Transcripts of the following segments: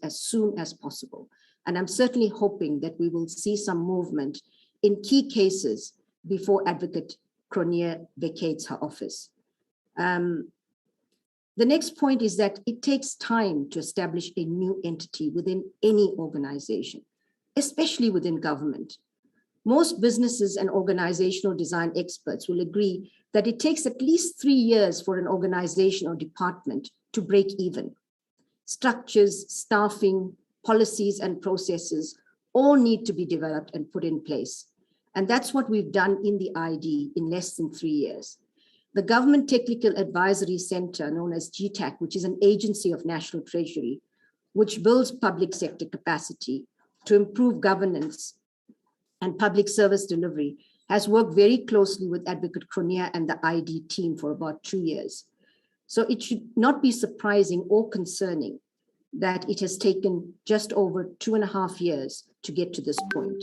as soon as possible. And I'm certainly hoping that we will see some movement in key cases before Advocate Cronje vacates her office. The next point is that it takes time to establish a new entity within any organization, especially within government. Most businesses and organizational design experts will agree that it takes at least 3 years for an organization or department to break even. Structures, staffing, policies, and processes all need to be developed and put in place. And that's what we've done in the ID in less than 3 years. The Government Technical Advisory Center, known as GTAC, which is an agency of National Treasury, which builds public sector capacity to improve governance and public service delivery, has worked very closely with Advocate Cronje and the ID team for about 2 years. So it should not be surprising or concerning that it has taken just over 2.5 years to get to this point.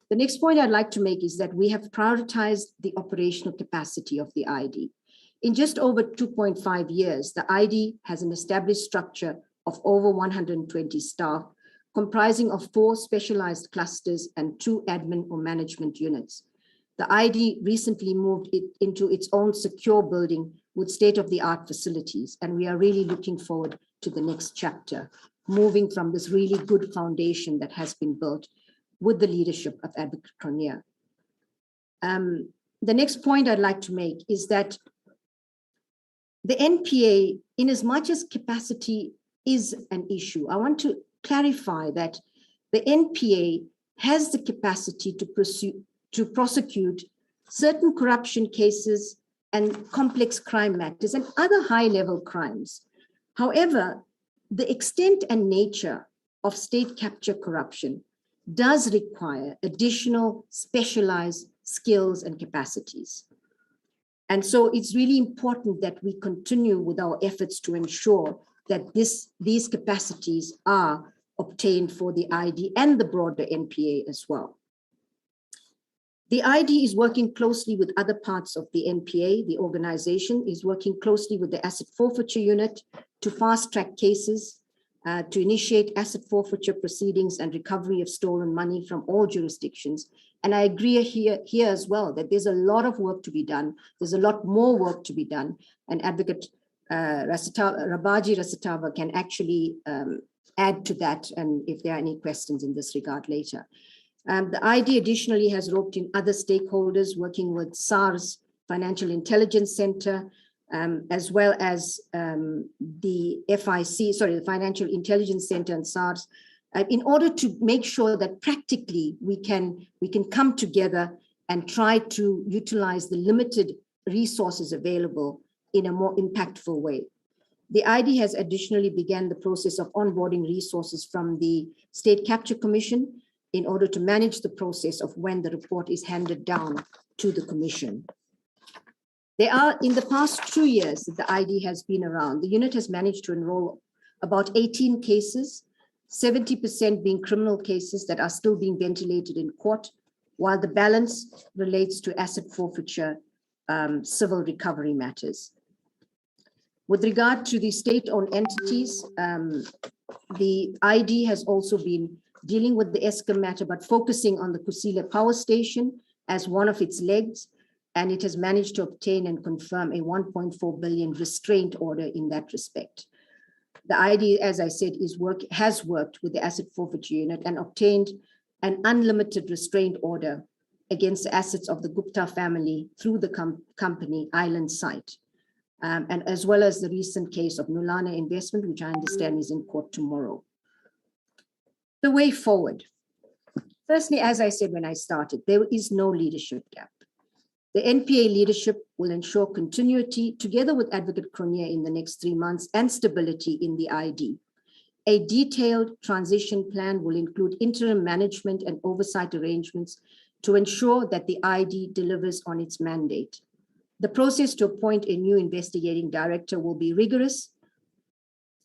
The next point I'd like to make is that we have prioritized the operational capacity of the ID. In just over 2.5 years, the ID has an established structure of over 120 staff, comprising of 4 specialized clusters and 2 admin or management units. The ID recently moved it into its own secure building with state-of-the-art facilities, and we are really looking forward to the next chapter, moving from this really good foundation that has been built with the leadership of Advocate Cronje. The next point I'd like to make is that the NPA, in as much as capacity is an issue, I want to clarify that the NPA has the capacity to prosecute certain corruption cases and complex crime matters and other high-level crimes. However, the extent and nature of state capture corruption does require additional specialized skills and capacities. And so it's really important that we continue with our efforts to ensure that these capacities are obtained for the ID and the broader NPA as well. The ID is working closely with other parts of the NPA. The organization is working closely with the Asset Forfeiture Unit to fast-track cases, to initiate asset forfeiture proceedings and recovery of stolen money from all jurisdictions. And I agree here as well that there's a lot of work to be done. There's a lot more work to be done. And Advocate Rabaji Rasatava can actually add to that, and if there are any questions in this regard later. The ID additionally has roped in other stakeholders, working with SARS Financial Intelligence Center, as well as the the Financial Intelligence Center and SARS, in order to make sure that practically we can come together and try to utilize the limited resources available in a more impactful way. The ID has additionally begun the process of onboarding resources from the State Capture Commission in order to manage the process of when the report is handed down to the Commission. There are, in the past 2 years that the ID has been around, the unit has managed to enroll about 18 cases, 70% being criminal cases that are still being ventilated in court, while the balance relates to asset forfeiture, civil recovery matters. With regard to the state-owned entities, the ID has also been dealing with the Eskom matter, but focusing on the Kusile power station as one of its legs, and it has managed to obtain and confirm a 1.4 billion restraint order in that respect. The ID, as I said, has worked with the Asset Forfeiture Unit and obtained an unlimited restraint order against the assets of the Gupta family through the company Island Site, and as well as the recent case of Nulana Investment, which I understand is in court tomorrow. The way forward. Firstly, as I said when I started, there is no leadership gap. The NPA leadership will ensure continuity together with Advocate Cronje in the next 3 months and stability in the ID. A detailed transition plan will include interim management and oversight arrangements to ensure that the ID delivers on its mandate. The process to appoint a new investigating director will be rigorous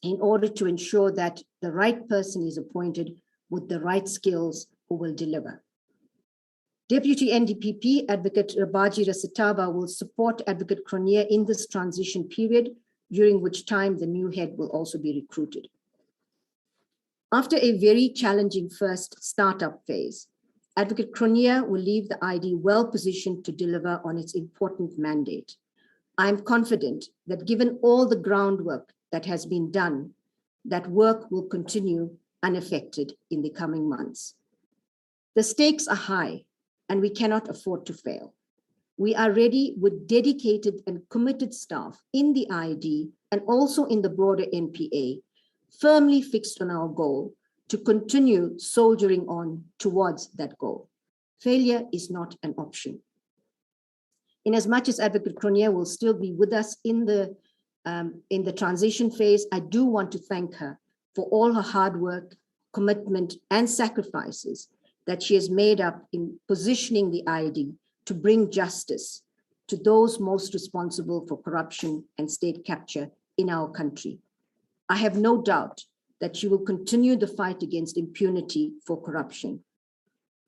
in order to ensure that the right person is appointed with the right skills who will deliver. Deputy NDPP Advocate Rabaji Rasatava will support Advocate Cronje in this transition period, during which time the new head will also be recruited. After a very challenging first startup phase, Advocate Cronje will leave the ID well positioned to deliver on its important mandate. I am confident that given all the groundwork that has been done, that work will continue unaffected in the coming months. The stakes are high and we cannot afford to fail. We are ready with dedicated and committed staff in the ID and also in the broader NPA, firmly fixed on our goal to continue soldiering on towards that goal. Failure is not an option. In as much as Advocate Cronje will still be with us in the transition phase, I do want to thank her for all her hard work, commitment, and sacrifices that she has made up in positioning the ID to bring justice to those most responsible for corruption and state capture in our country. I have no doubt that she will continue the fight against impunity for corruption.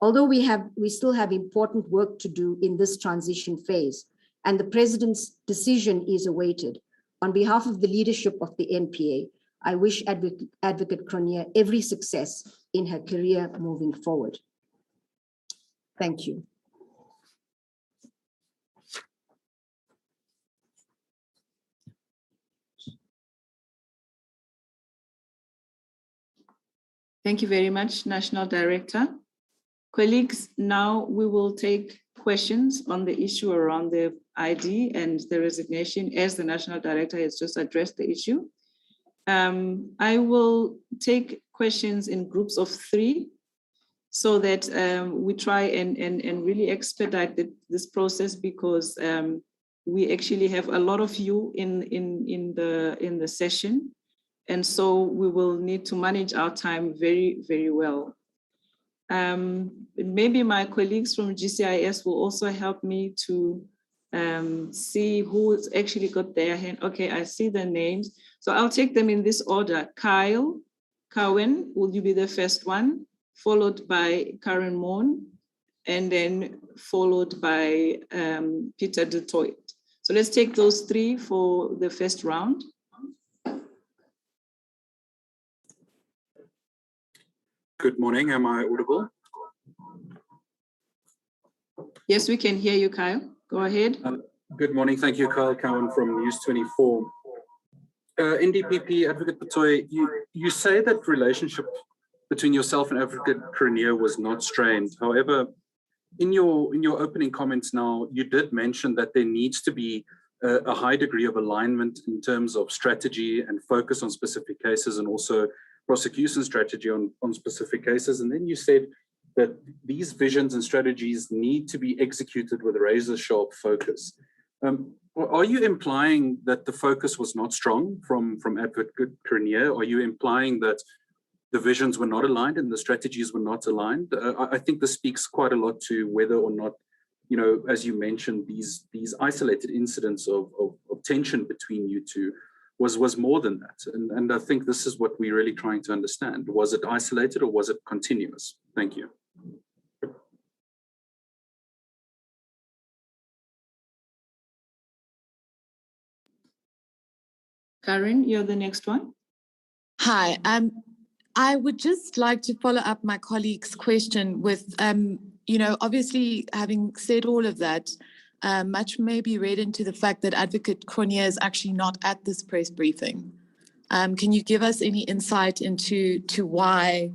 Although we still have important work to do in this transition phase, and the President's decision is awaited, on behalf of the leadership of the NPA, I wish Advocate Cronje every success in her career moving forward. Thank you. Thank you very much, National Director. Colleagues, now we will take questions on the issue around the ID and the resignation, as the National Director has just addressed the issue. I will take questions in groups of 3 so that we try and really expedite this process, because we actually have a lot of you in the session. And so we will need to manage our time very, very well. Maybe my colleagues from GCIS will also help me to see who's actually got their hand. Okay, I see the names. So I'll take them in this order. Kyle Cowen, will you be the first one? Followed by Karen Moon, and then followed by Peter du Toit. So let's take those 3 for the first round. Good morning, am I audible? Yes, we can hear you, Kyle. Go ahead. Good morning, thank you, Kyle Cowan from News 24. NDPP, Advocate Batoh, you say that relationship between yourself and Advocate Cronje was not strained. However, in your opening comments now, you did mention that there needs to be a high degree of alignment in terms of strategy and focus on specific cases, and also prosecution strategy on specific cases. And then you said that these visions and strategies need to be executed with razor-sharp focus. Are you implying that the focus was not strong from Advocate Cronje? Are you implying that the visions were not aligned and the strategies were not aligned? I think this speaks quite a lot to whether or not, you know, as you mentioned, these isolated incidents of tension between you two was more than that. And I think this is what we're really trying to understand. Was it isolated or was it continuous? Thank you. Karen, you're the next one. Hi, I would just like to follow up my colleague's question with, you know, obviously having said all of that, much may be read into the fact that Advocate Cronje is actually not at this press briefing. Can you give us any insight into why,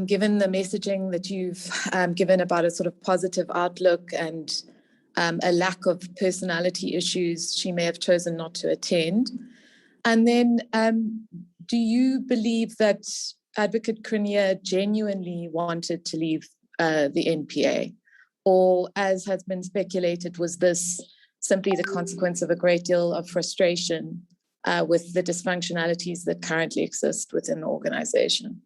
given the messaging that you've given about a sort of positive outlook and a lack of personality issues, she may have chosen not to attend? And then do you believe that Advocate Cronje genuinely wanted to leave the NPA? Or, as has been speculated, was this simply the consequence of a great deal of frustration with the dysfunctionalities that currently exist within the organization?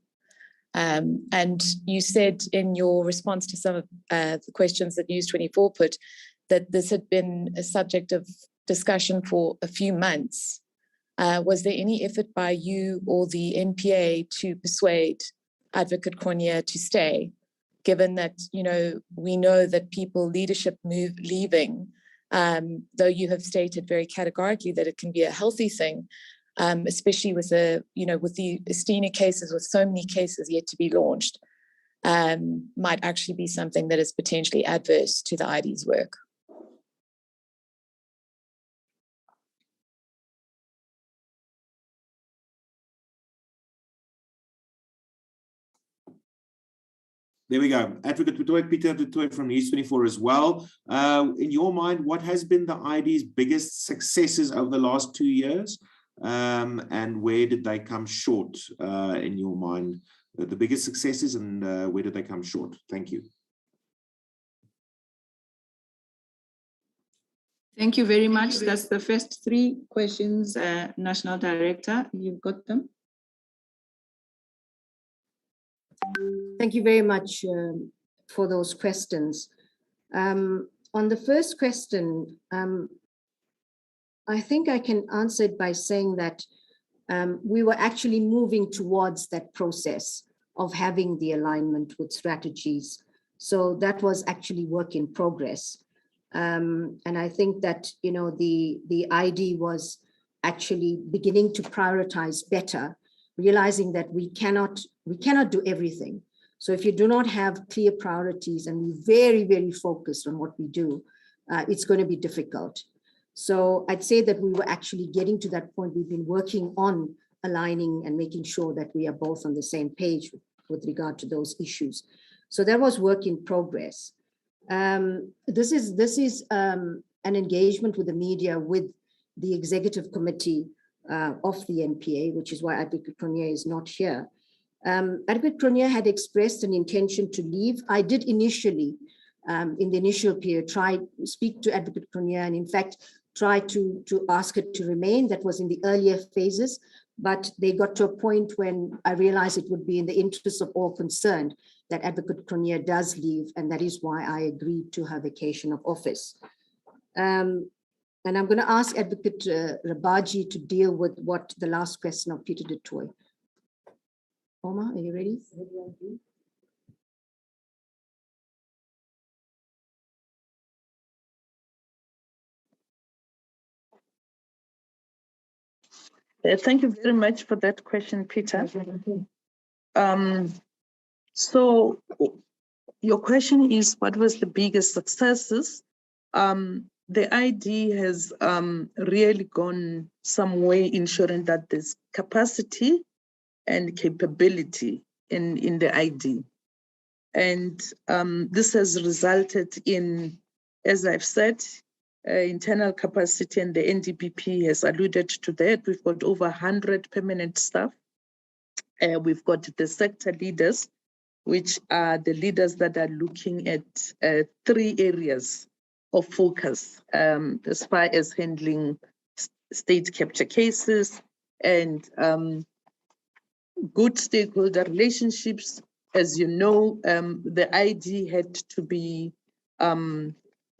And you said in your response to some of the questions that News 24 put, that this had been a subject of discussion for a few months. Was there any effort by you or the NPA to persuade Advocate Cronje to stay, given that, you know, we know that leadership leaving, though you have stated very categorically that it can be a healthy thing, especially with the Estina cases, with so many cases yet to be launched, might actually be something that is potentially adverse to the ID's work. There we go. Advocate Batoh, Peter Batoh from News 24 as well. In your mind, what has been the ID's biggest successes over the last 2 years? And where did they come short in your mind? The biggest successes and where did they come short? Thank you. Thank you very much. That's the first 3 questions, National Director. You've got them. Thank you very much for those questions. On the first question, I think I can answer it by saying that we were actually moving towards that process of having the alignment with strategies. So that was actually work in progress. And I think that, the ID was actually beginning to prioritize better, realizing that we cannot do everything. So if you do not have clear priorities and we're very, very focused on what we do, it's going to be difficult. So I'd say that we were actually getting to that point. We've been working on aligning and making sure that we are both on the same page with regard to those issues. So that was work in progress. This is an engagement with the media, with the executive committee of the NPA, which is why Advocate Cronje is not here. Advocate Cronje had expressed an intention to leave. I did initially, in the initial period, try to speak to Advocate Cronje and in fact, try to ask her to remain. That was in the earlier phases, but they got to a point when I realized it would be in the interest of all concerned that Advocate Cronje does leave, and that is why I agreed to her vacation of office. And I'm going to ask Advocate Rabaji to deal with what the last question of Peter Batoh. Omar, are you ready? Thank you very much for that question, Peter. So your question is, what was the biggest successes? The ID has really gone some way ensuring that there's capacity and capability in the ID. And this has resulted in, as I've said, internal capacity, and the NDPP has alluded to that. We've got over 100 permanent staff. We've got the sector leaders, which are the leaders that are looking at 3 areas of focus as far as handling state capture cases and good stakeholder relationships. As you know, the ID had to be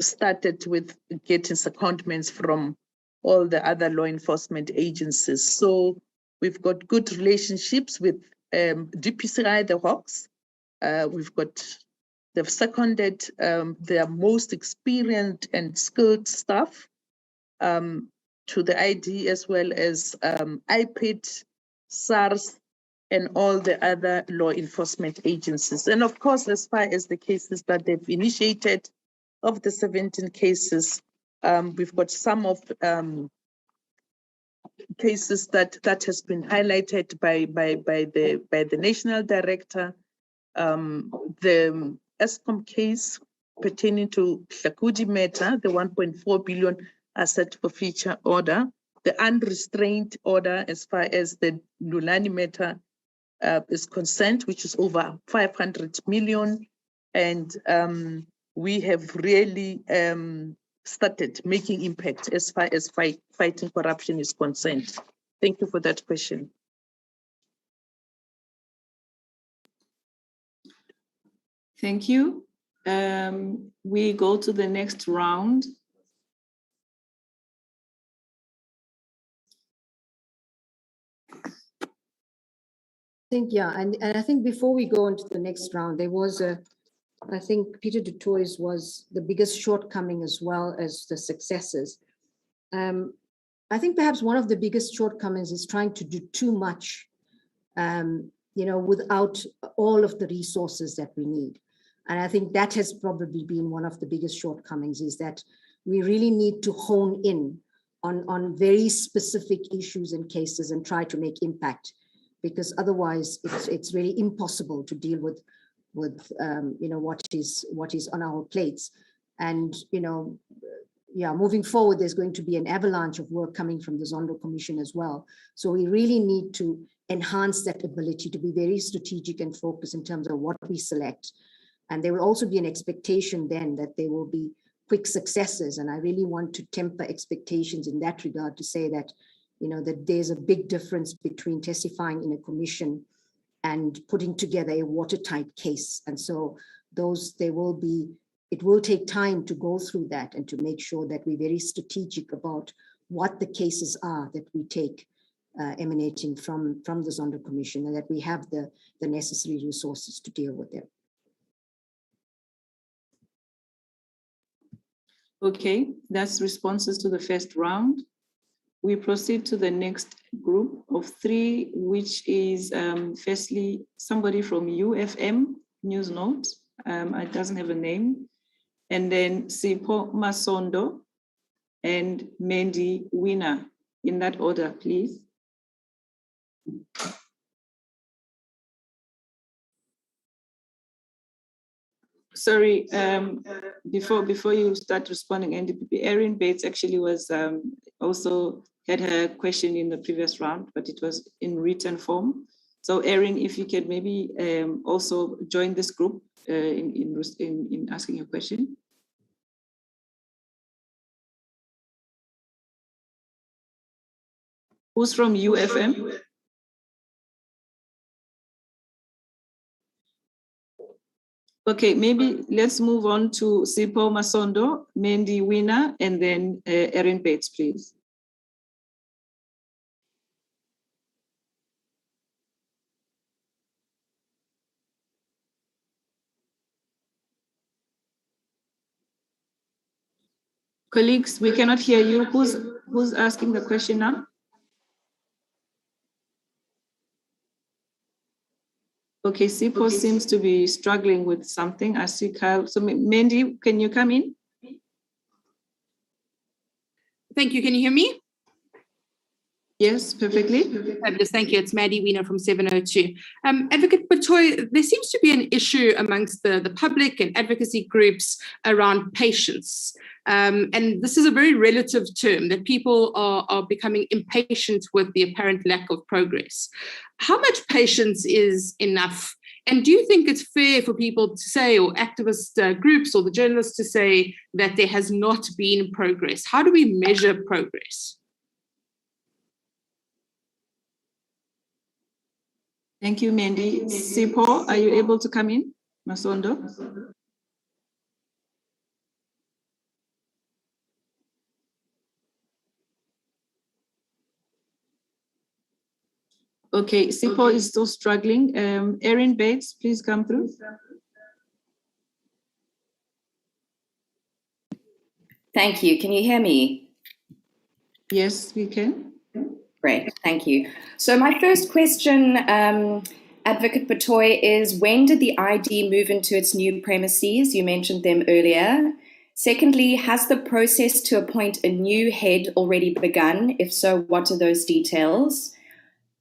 started with getting secondments from all the other law enforcement agencies. So we've got good relationships with DPCI, the Hawks. They've seconded their most experienced and skilled staff to the ID, as well as IPID, SARS, and all the other law enforcement agencies. And of course, as far as the cases that they've initiated, of the 17 cases, we've got some of cases that has been highlighted by the national director. The ESCOM case pertaining to Hlakudi matter, the 1.4 billion asset forfeiture order, the unrestrained order as far as the Lulani matter is concerned, which is over 500 million. And we have really started making impact as far as fighting corruption is concerned. Thank you for that question. Thank you. We go to the next round. And I think before we go on to the next round, there was I think Peter Batoh's was the biggest shortcoming as well as the successes. I think perhaps one of the biggest shortcomings is trying to do too much, without all of the resources that we need. And I think that has probably been one of the biggest shortcomings, is that we really need to hone in on very specific issues and cases and try to make impact, because otherwise it's really impossible to deal with what is on our plates. And moving forward, there's going to be an avalanche of work coming from the Zondo Commission as well. So we really need to enhance that ability to be very strategic and focused in terms of what we select. And there will also be an expectation then that there will be quick successes. And I really want to temper expectations in that regard, to say that, that there's a big difference between testifying in a commission and putting together a watertight case. And so it will take time to go through that and to make sure that we're very strategic about what the cases are that we take emanating from the Zondo Commission, and that we have the necessary resources to deal with them. Okay, that's responses to the first round. We proceed to the next group of 3, which is firstly somebody from UFM, News Note. It doesn't have a name. And then Sipho Masondo and Mandy Winner. In that order, please. Sorry, before you start responding, NDPP, Erin Bates actually was also had her question in the previous round, but it was in written form. So Erin, if you could maybe also join this group in asking your question. Who's from UFM? Okay, maybe let's move on to Sipho Masondo, Mandy Winner, and then Erin Bates, please. Colleagues, we cannot hear you. Who's asking the question now? Okay, Sipho seems to be struggling with something. I see Kyle. So Mandy, can you come in? Thank you. Can you hear me? Yes, perfectly. Fabulous. Thank you. It's Maddie Wiener from 702. Advocate Batoh, there seems to be an issue amongst the public and advocacy groups around patience. And this is a very relative term, that people are becoming impatient with the apparent lack of progress. How much patience is enough? And do you think it's fair for people to say, or activist groups or the journalists to say, that there has not been progress? How do we measure progress? Thank you, Mandy. Sipho, are you able to come in? Masondo? Okay, Sipho is still struggling. Erin Bates, please come through. Thank you. Can you hear me? Yes, we can. Great, thank you. So my first question, Advocate Batoh, is when did the ID move into its new premises? You mentioned them earlier. Secondly, has the process to appoint a new head already begun? If so, what are those details?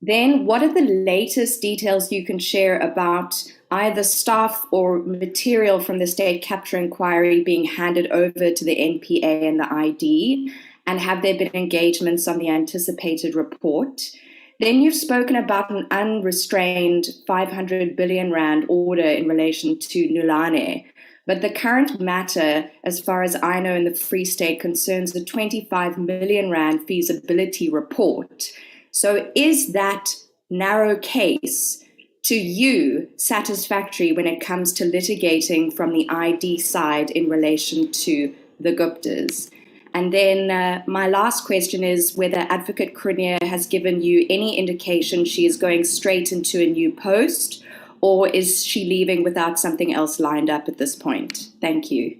Then what are the latest details you can share about either staff or material from the state capture inquiry being handed over to the NPA and the ID? And have there been engagements on the anticipated report? Then you've spoken about an unrestrained 500 billion rand order in relation to Nulane. But the current matter, as far as I know in the Free State, concerns the 25 million rand feasibility report. So is that narrow case to you satisfactory when it comes to litigating from the ID side in relation to the Guptas? And then my last question is whether Advocate Cronje has given you any indication she is going straight into a new post, or is she leaving without something else lined up at this point? Thank you.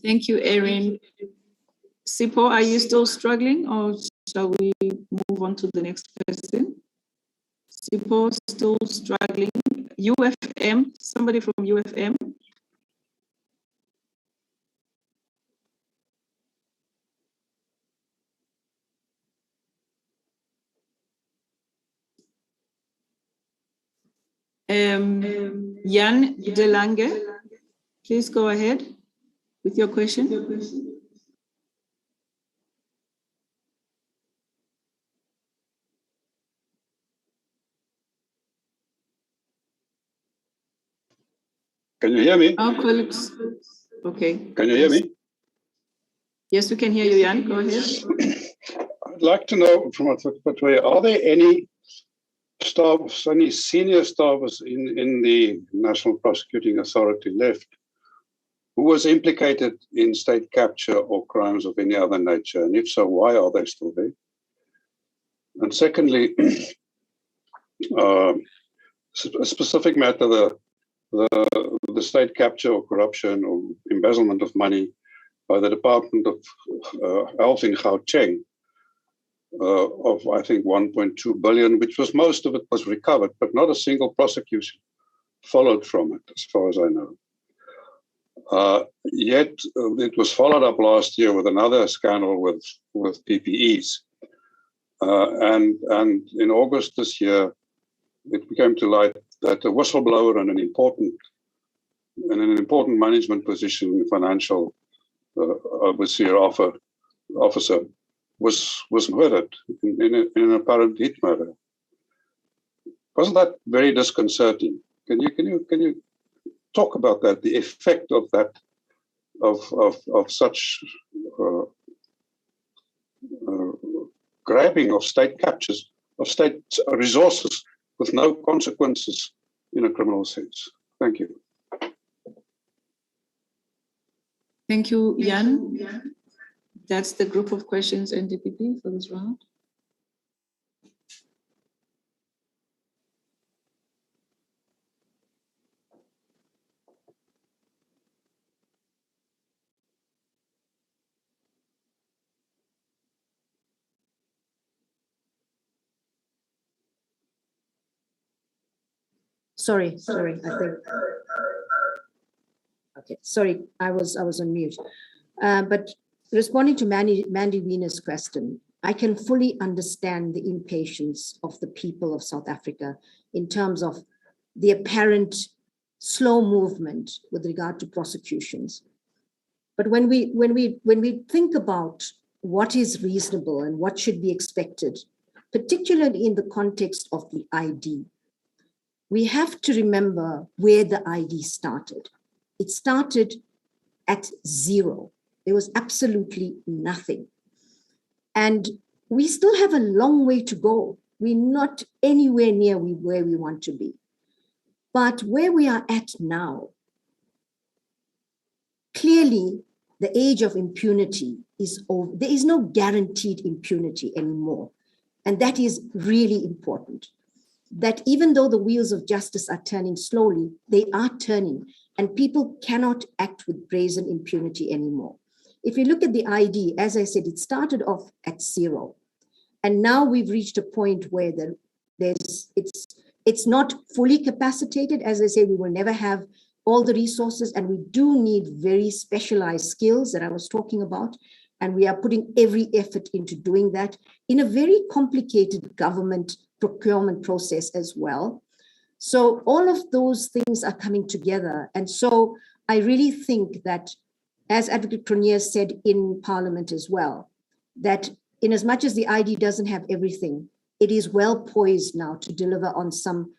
Thank you, Erin. Sipo, are you still struggling, or shall we move on to the next person? Sipo still struggling. UFM, somebody from UFM? Jan De Lange, please go ahead with your question. Can you hear me? Our colleagues, okay. Can you hear me? Yes, we can hear you, Jan, go ahead. I'd like to know from Adv Batoh, are there any staffs, any senior staffers in the National Prosecuting Authority left who was implicated in state capture or crimes of any other nature? And if so, why are they still there? And secondly, a specific matter, the state capture or corruption or embezzlement of money by the Department of Health in Gauteng of, I think, 1.2 billion, which was most of it was recovered, but not a single prosecution followed from it, as far as I know. Yet it was followed up last year with another scandal with PPEs. And in August this year, it became to light that a whistleblower and an important management position, financial overseer officer, was murdered in an apparent hit murder. Wasn't that very disconcerting? Can you talk about that? The effect of that, of such grabbing of state captures of state resources with no consequences in a criminal sense. Thank you. Thank you, Jan. That's the group of questions NDPP for this round. Sorry, I think. Okay, sorry, I was on mute. But responding to Mandy Wiener's question, I can fully understand the impatience of the people of South Africa in terms of the apparent slow movement with regard to prosecutions. But when we think about what is reasonable and what should be expected, particularly in the context of the ID, we have to remember where the ID started. It started at zero. There was absolutely nothing. And we still have a long way to go. We're not anywhere near where we want to be. But where we are at now, clearly the age of impunity is over. There is no guaranteed impunity anymore. And that is really important. That even though the wheels of justice are turning slowly, they are turning, and people cannot act with brazen impunity anymore. If you look at the ID, as I said, it started off at zero. And now we've reached a point where it's not fully capacitated. As I say, we will never have all the resources, and we do need very specialized skills that I was talking about. And we are putting every effort into doing that in a very complicated government procurement process as well. So all of those things are coming together. And so I really think that, as Advocate Cronje said in Parliament as well, that in as much as the ID doesn't have everything, it is well poised now to deliver on some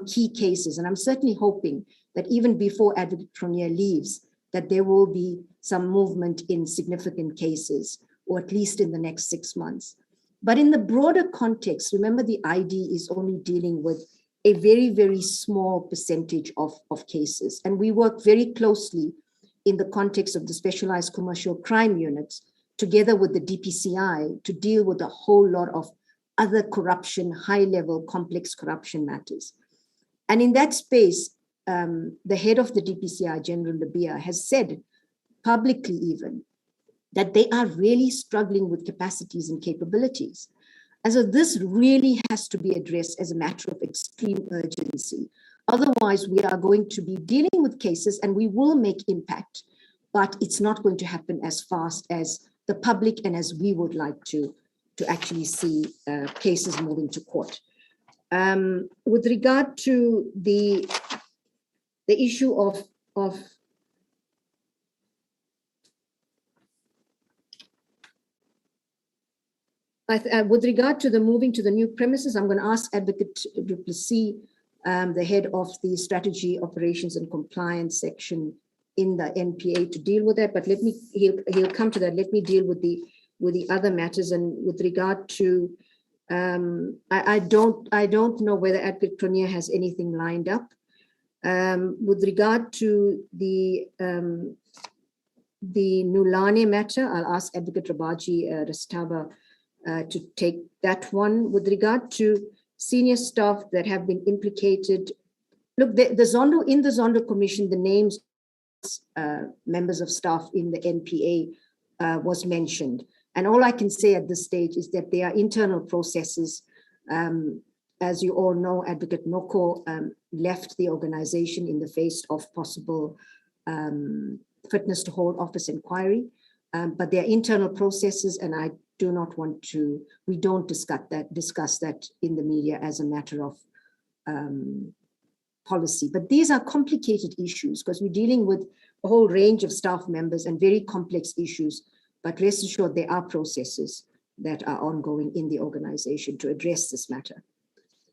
key cases. And I'm certainly hoping that even before Advocate Cronje leaves, that there will be some movement in significant cases, or at least in the next 6 months. But in the broader context, remember the ID is only dealing with a very, very small percentage of cases. And we work very closely in the context of the Specialized Commercial Crime Units, together with the DPCI, to deal with a whole lot of other corruption, high-level, complex corruption matters. And in that space, the head of the DPCI, General Labia, has said publicly even, that they are really struggling with capacities and capabilities. And so this really has to be addressed as a matter of extreme urgency. Otherwise, we are going to be dealing with cases and we will make impact, but it's not going to happen as fast as the public and as we would like to actually see cases moving to court. With regard to the issue of with regard to the moving to the new premises, I'm going to ask Advocate Duplessis, the head of the Strategy, Operations and Compliance section in the NPA, to deal with that. But he'll come to that. Let me deal with the other matters. And with regard to, I don't know whether Advocate Cronje has anything lined up. With regard to the Nulane matter, I'll ask Advocate Rabaji Rastaba to take that one. With regard to senior staff that have been implicated, look, the Zondo, in the Zondo Commission, the names members of staff in the NPA was mentioned. And all I can say at this stage is that there are internal processes. As you all know, Advocate Noko left the organization in the face of possible fitness to hold office inquiry. But there are internal processes, and I do not want to, we don't discuss that in the media as a matter of policy. But these are complicated issues because we're dealing with a whole range of staff members and very complex issues. But rest assured, there are processes that are ongoing in the organization to address this matter.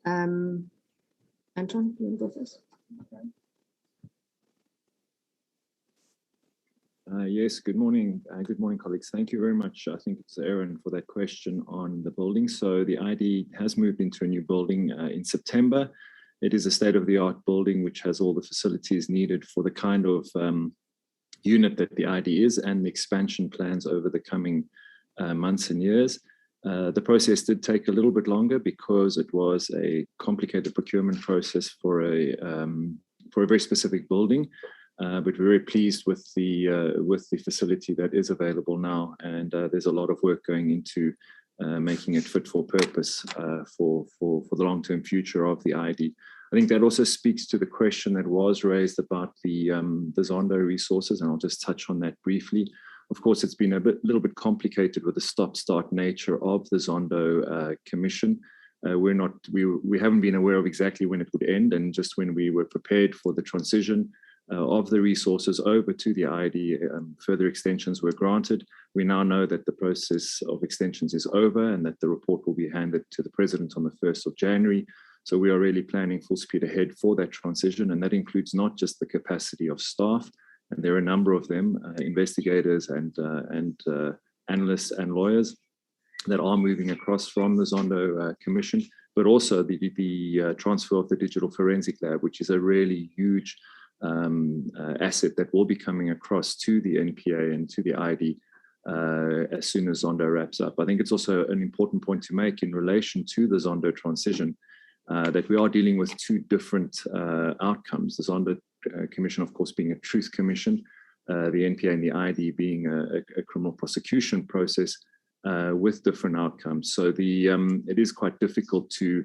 Anton, you want to go first? Okay. Yes, good morning. Good morning, colleagues. Thank you very much. I think it's Aaron for that question on the building. So the ID has moved into a new building in September. It is a state-of-the-art building which has all the facilities needed for the kind of unit that the ID is and the expansion plans over the coming months and years. The process did take a little bit longer because it was a complicated procurement process for a very specific building. But we're very pleased with the facility that is available now, and there's a lot of work going into making it fit for purpose for the long-term future of the ID. I think that also speaks to the question that was raised about the Zondo resources, and I'll just touch on that briefly. Of course, it's been a little bit complicated with the stop-start nature of the Zondo Commission. We haven't been aware of exactly when it would end, and just when we were prepared for the transition of the resources over to the ID, further extensions were granted. We now know that the process of extensions is over and that the report will be handed to the President on the 1st of January. So we are really planning full speed ahead for that transition, and that includes not just the capacity of staff, and there are a number of them, investigators and analysts and lawyers that are moving across from the Zondo Commission, but also the transfer of the digital forensic lab, which is a really huge asset that will be coming across to the NPA and to the ID as soon as Zondo wraps up. I think it's also an important point to make in relation to the Zondo transition that we are dealing with two different outcomes. The Zondo Commission, of course, being a truth commission, the NPA and the ID being a criminal prosecution process with different outcomes. So it is quite difficult to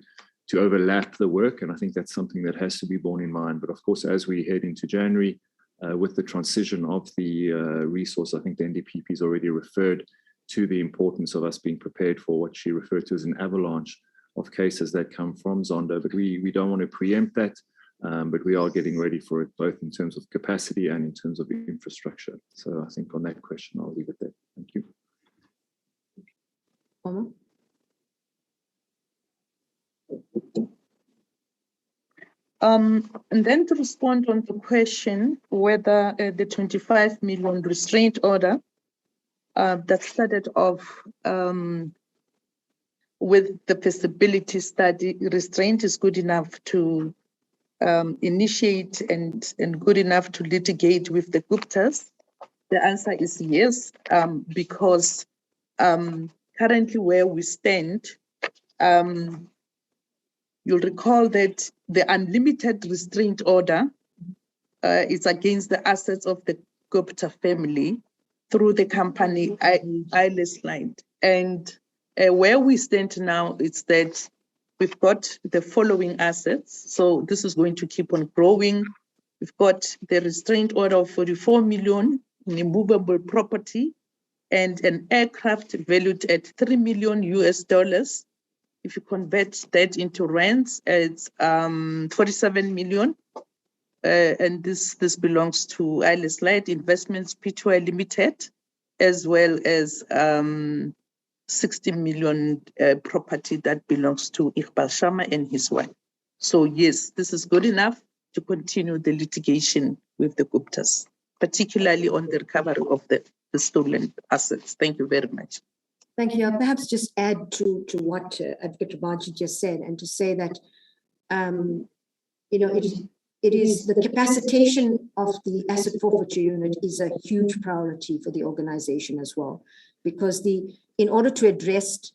overlap the work, and I think that's something that has to be borne in mind. But of course, as we head into January with the transition of the resource, I think the NDPP has already referred to the importance of us being prepared for what she referred to as an avalanche of cases that come from Zondo. But we don't want to preempt that, but we are getting ready for it, both in terms of capacity and in terms of infrastructure. So I think on that question, I'll leave it there. Thank you. And then to respond on the question whether the 25 million restraint order that started off with the feasibility study, restraint is good enough to initiate and good enough to litigate with the Guptas. The answer is yes, because currently where we stand, you'll recall that the unlimited restraint order is against the assets of the Gupta family through the company Isles Line. And where we stand now is that we've got the following assets. So this is going to keep on growing. We've got the restraint order of 44 million in immovable property and an aircraft valued at $3 million US. If you convert that into rents, it's 47 million. And this belongs to Isles Light Investments Pty Limited, as well as 60 million property that belongs to Iqbal Sharma and his wife. So yes, this is good enough to continue the litigation with the Guptas, particularly on the recovery of the stolen assets. Thank you very much. Thank you. I'll perhaps just add to what Advocate Rabaji just said, and to say that, it is the capacitation of the asset forfeiture unit is a huge priority for the organization as well, because in order to address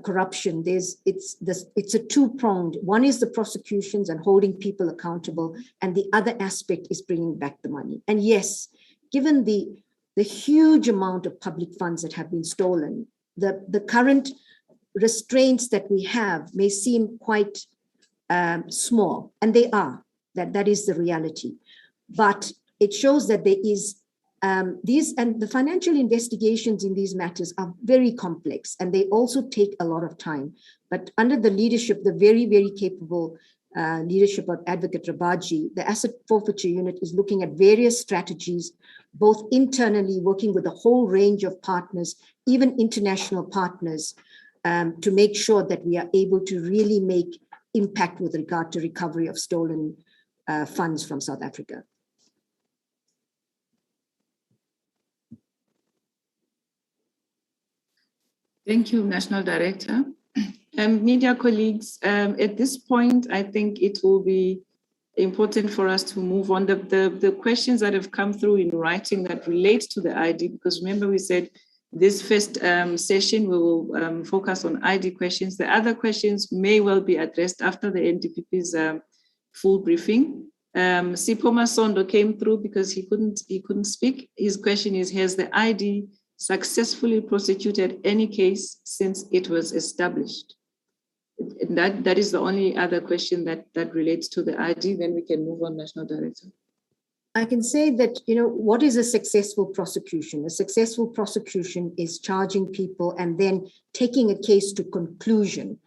corruption, it's a two-pronged. One is the prosecutions and holding people accountable, and the other aspect is bringing back the money. And yes, given the huge amount of public funds that have been stolen, the current restraints that we have may seem quite small, and they are. That is the reality. But it shows that there is these, and the financial investigations in these matters are very complex, and they also take a lot of time. But under the leadership, the very, very capable leadership of Advocate Rabaji, the asset forfeiture unit is looking at various strategies, both internally, working with a whole range of partners, even international partners, to make sure that we are able to really make impact with regard to recovery of stolen funds from South Africa. Thank you, National Director. Media colleagues, at this point, I think it will be important for us to move on. The questions that have come through in writing that relate to the ID, because remember we said this first session we will focus on ID questions. The other questions may well be addressed after the NDPP's full briefing. Sipho Masondo came through because he couldn't speak. His question is, has the ID successfully prosecuted any case since it was established? That is the only other question that relates to the ID. Then we can move on, National Director. I can say that, what is a successful prosecution? A successful prosecution is charging people and then taking a case to conclusion.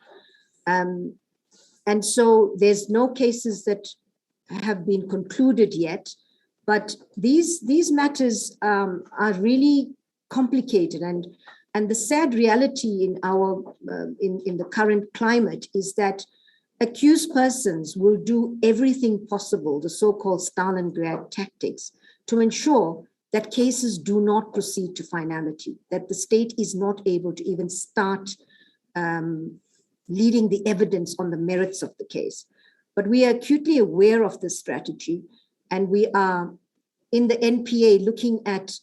And so there's no cases that have been concluded yet, but these matters are really complicated, and the sad reality in our in the current climate is that accused persons will do everything possible, the so-called Stalingrad tactics, to ensure that cases do not proceed to finality, that the state is not able to even start leading the evidence on the merits of the case. But we are acutely aware of this strategy, and we are in the NPA looking at,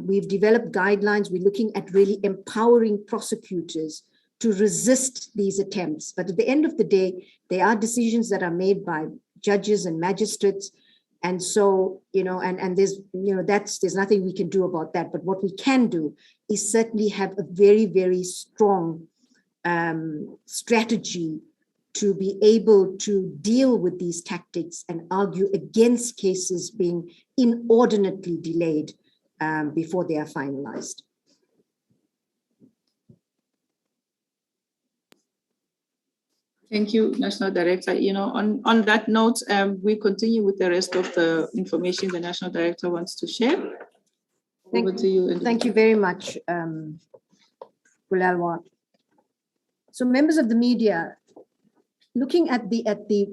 we've developed guidelines, we're looking at really empowering prosecutors to resist these attempts. But at the end of the day, there are decisions that are made by judges and magistrates. And so, and there's, there's nothing we can do about that. But what we can do is certainly have a very, very strong strategy to be able to deal with these tactics and argue against cases being inordinately delayed before they are finalized. Thank you, National Director. On that note, we continue with the rest of the information the National Director wants to share. Over to you. Thank you very much, Gulalwa. So, members of the media, looking at the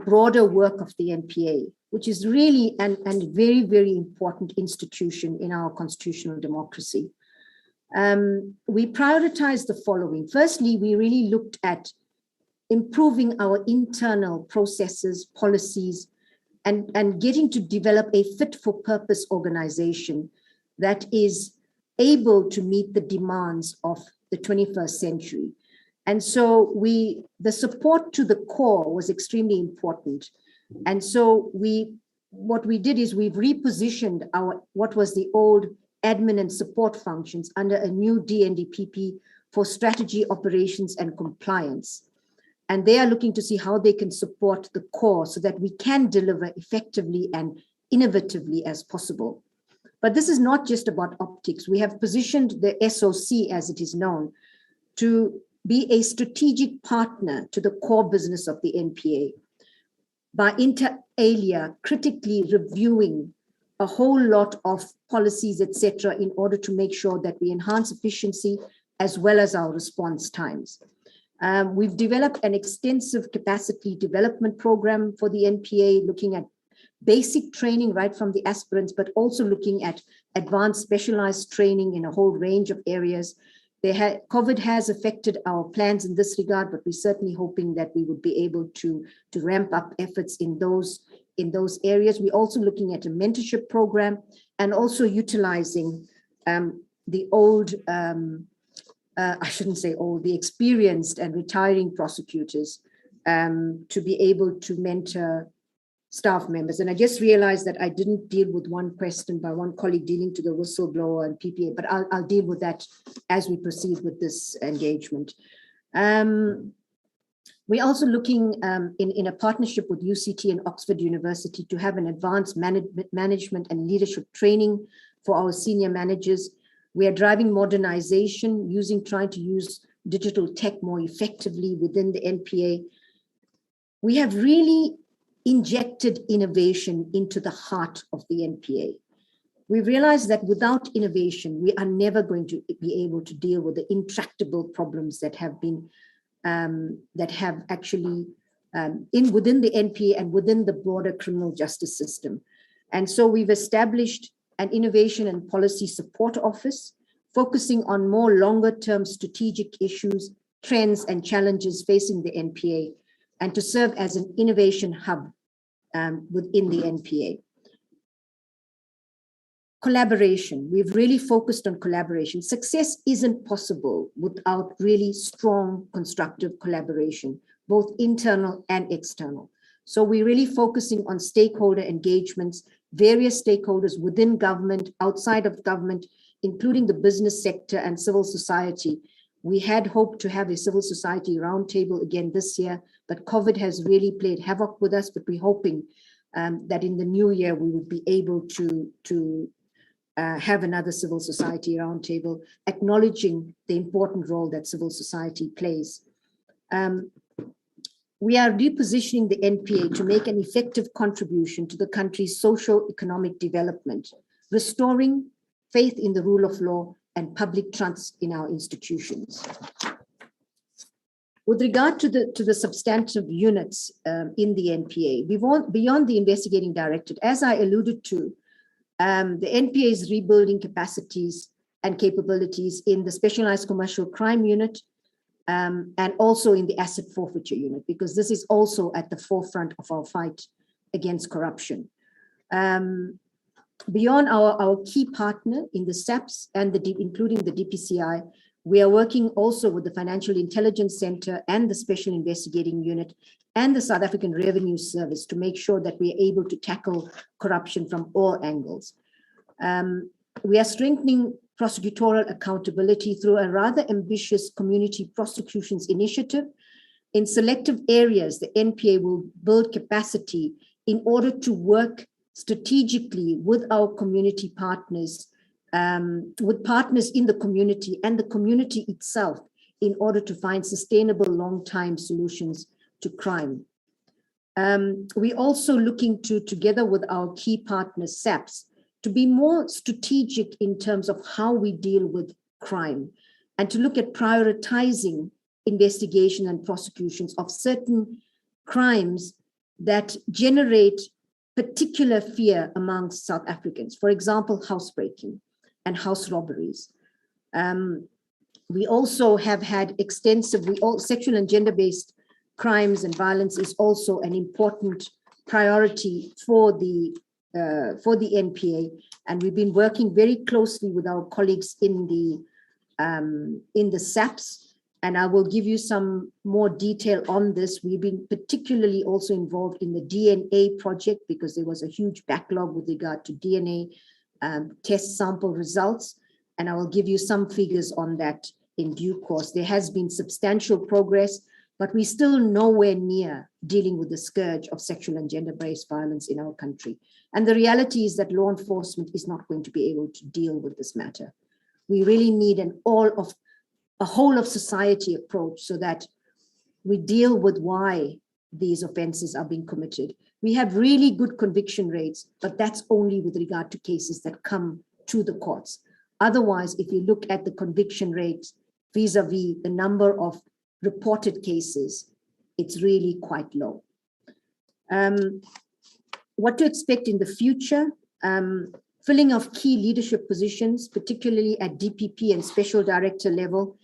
broader work of the NPA, which is really and very, very important institution in our constitutional democracy, we prioritized the following. Firstly, we really looked at improving our internal processes, policies, and getting to develop a fit-for-purpose organization that is able to meet the demands of the 21st century. And so the support to the core was extremely important. And so we what we did is we've repositioned what was the old admin and support functions under a new DNDPP for strategy, operations, and compliance. And they are looking to see how they can support the core so that we can deliver effectively and innovatively as possible. But this is not just about optics. We have positioned the SOC, as it is known, to be a strategic partner to the core business of the NPA by inter alia critically reviewing a whole lot of policies, etc., in order to make sure that we enhance efficiency as well as our response times. We've developed an extensive capacity development program for the NPA, looking at basic training right from the aspirants, but also looking at advanced specialized training in a whole range of areas. COVID has affected our plans in this regard, but we're certainly hoping that we would be able to ramp up efforts in those areas. We're also looking at a mentorship program and also utilizing the old, I shouldn't say old, the experienced and retiring prosecutors to be able to mentor staff members. And I just realized that I didn't deal with one question by one colleague dealing to the whistleblower and PPA, but I'll deal with that as we proceed with this engagement. We're also looking in a partnership with UCT and Oxford University to have an advanced management and leadership training for our senior managers. We are driving modernization, trying to use digital tech more effectively within the NPA. We have really injected innovation into the heart of the NPA. We realize that without innovation, we are never going to be able to deal with the intractable problems that have been actually within the NPA and within the broader criminal justice system. And so we've established an innovation and policy support office, focusing on more longer-term strategic issues, trends, and challenges facing the NPA, and to serve as an innovation hub within the NPA. Collaboration. We've really focused on collaboration. Success isn't possible without really strong, constructive collaboration, both internal and external. So we're really focusing on stakeholder engagements, various stakeholders within government, outside of government, including the business sector and civil society. We had hoped to have a civil society roundtable again this year, but COVID has really played havoc with us, but we're hoping that in the new year, we would be able to have another civil society roundtable, acknowledging the important role that civil society plays. We are repositioning the NPA to make an effective contribution to the country's socio-economic development, restoring faith in the rule of law and public trust in our institutions. With regard to the substantive units in the NPA, beyond the investigating directorate, as I alluded to, the NPA is rebuilding capacities and capabilities in the specialized commercial crime unit and also in the asset forfeiture unit, because this is also at the forefront of our fight against corruption. Beyond our key partner in the SAPS and including the DPCI, we are working also with the Financial Intelligence Center and the Special Investigating Unit and the South African Revenue Service to make sure that we are able to tackle corruption from all angles. We are strengthening prosecutorial accountability through a rather ambitious community prosecutions initiative. In selective areas, the NPA will build capacity in order to work strategically with our community partners, with partners in the community and the community itself in order to find sustainable long-term solutions to crime. We're also looking to, together with our key partners, SAPS, to be more strategic in terms of how we deal with crime and to look at prioritizing investigation and prosecutions of certain crimes that generate particular fear amongst South Africans. For example, housebreaking and house robberies. We also have had extensive, sexual and gender-based crimes and violence is also an important priority for the NPA, and we've been working very closely with our colleagues in the SAPS And I will give you some more detail on this. We've been particularly also involved in the DNA project because there was a huge backlog with regard to DNA test sample results. And I will give you some figures on that in due course. There has been substantial progress, but we're still nowhere near dealing with the scourge of sexual and gender-based violence in our country. And the reality is that law enforcement is not going to be able to deal with this matter. We really need a whole of society approach so that we deal with why these offenses are being committed. We have really good conviction rates, but that's only with regard to cases that come to the courts. Otherwise, if you look at the conviction rates vis-a-vis the number of reported cases, it's really quite low. What to expect in the future? Filling of key leadership positions, particularly at DPP and special director level,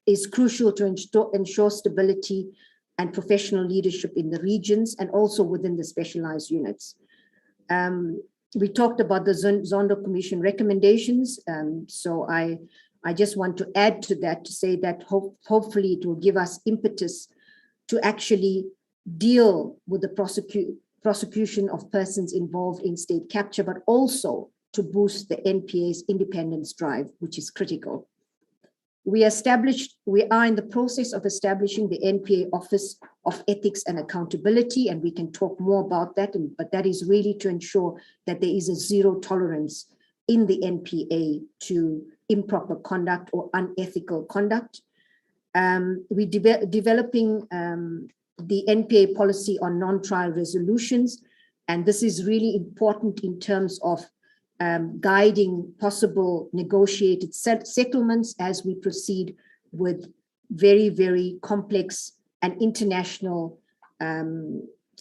is crucial to ensure stability and professional leadership in the regions and also within the specialized units. We talked about the Zondo Commission recommendations. So I just want to add to that to say that hopefully it will give us impetus to actually deal with the prosecution of persons involved in state capture, but also to boost the NPA's independence drive, which is critical. We are in the process of establishing the NPA Office of Ethics and Accountability, and we can talk more about that, but that is really to ensure that there is a zero tolerance in the NPA to improper conduct or unethical conduct. We're developing the NPA policy on non-trial resolutions, and this is really important in terms of guiding possible negotiated settlements as we proceed with very, very complex and international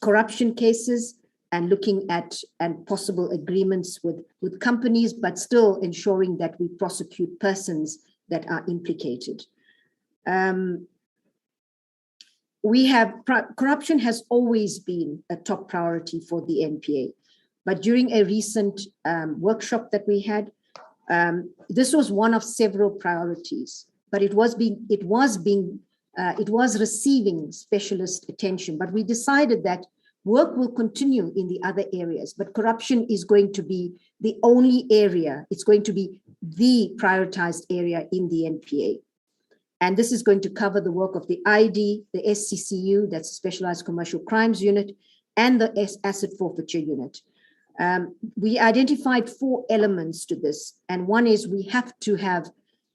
corruption cases and looking at possible agreements with companies, but still ensuring that we prosecute persons that are implicated. Corruption has always been a top priority for the NPA. But during a recent workshop that we had, this was one of several priorities, but it was receiving specialist attention. But we decided that work will continue in the other areas, but corruption is going to be the only area. It's going to be the prioritized area in the NPA. And this is going to cover the work of the ID, the SCCU, that's the Specialized Commercial Crimes Unit, and the Asset Forfeiture Unit. We identified 4 elements to this, and one is we have to have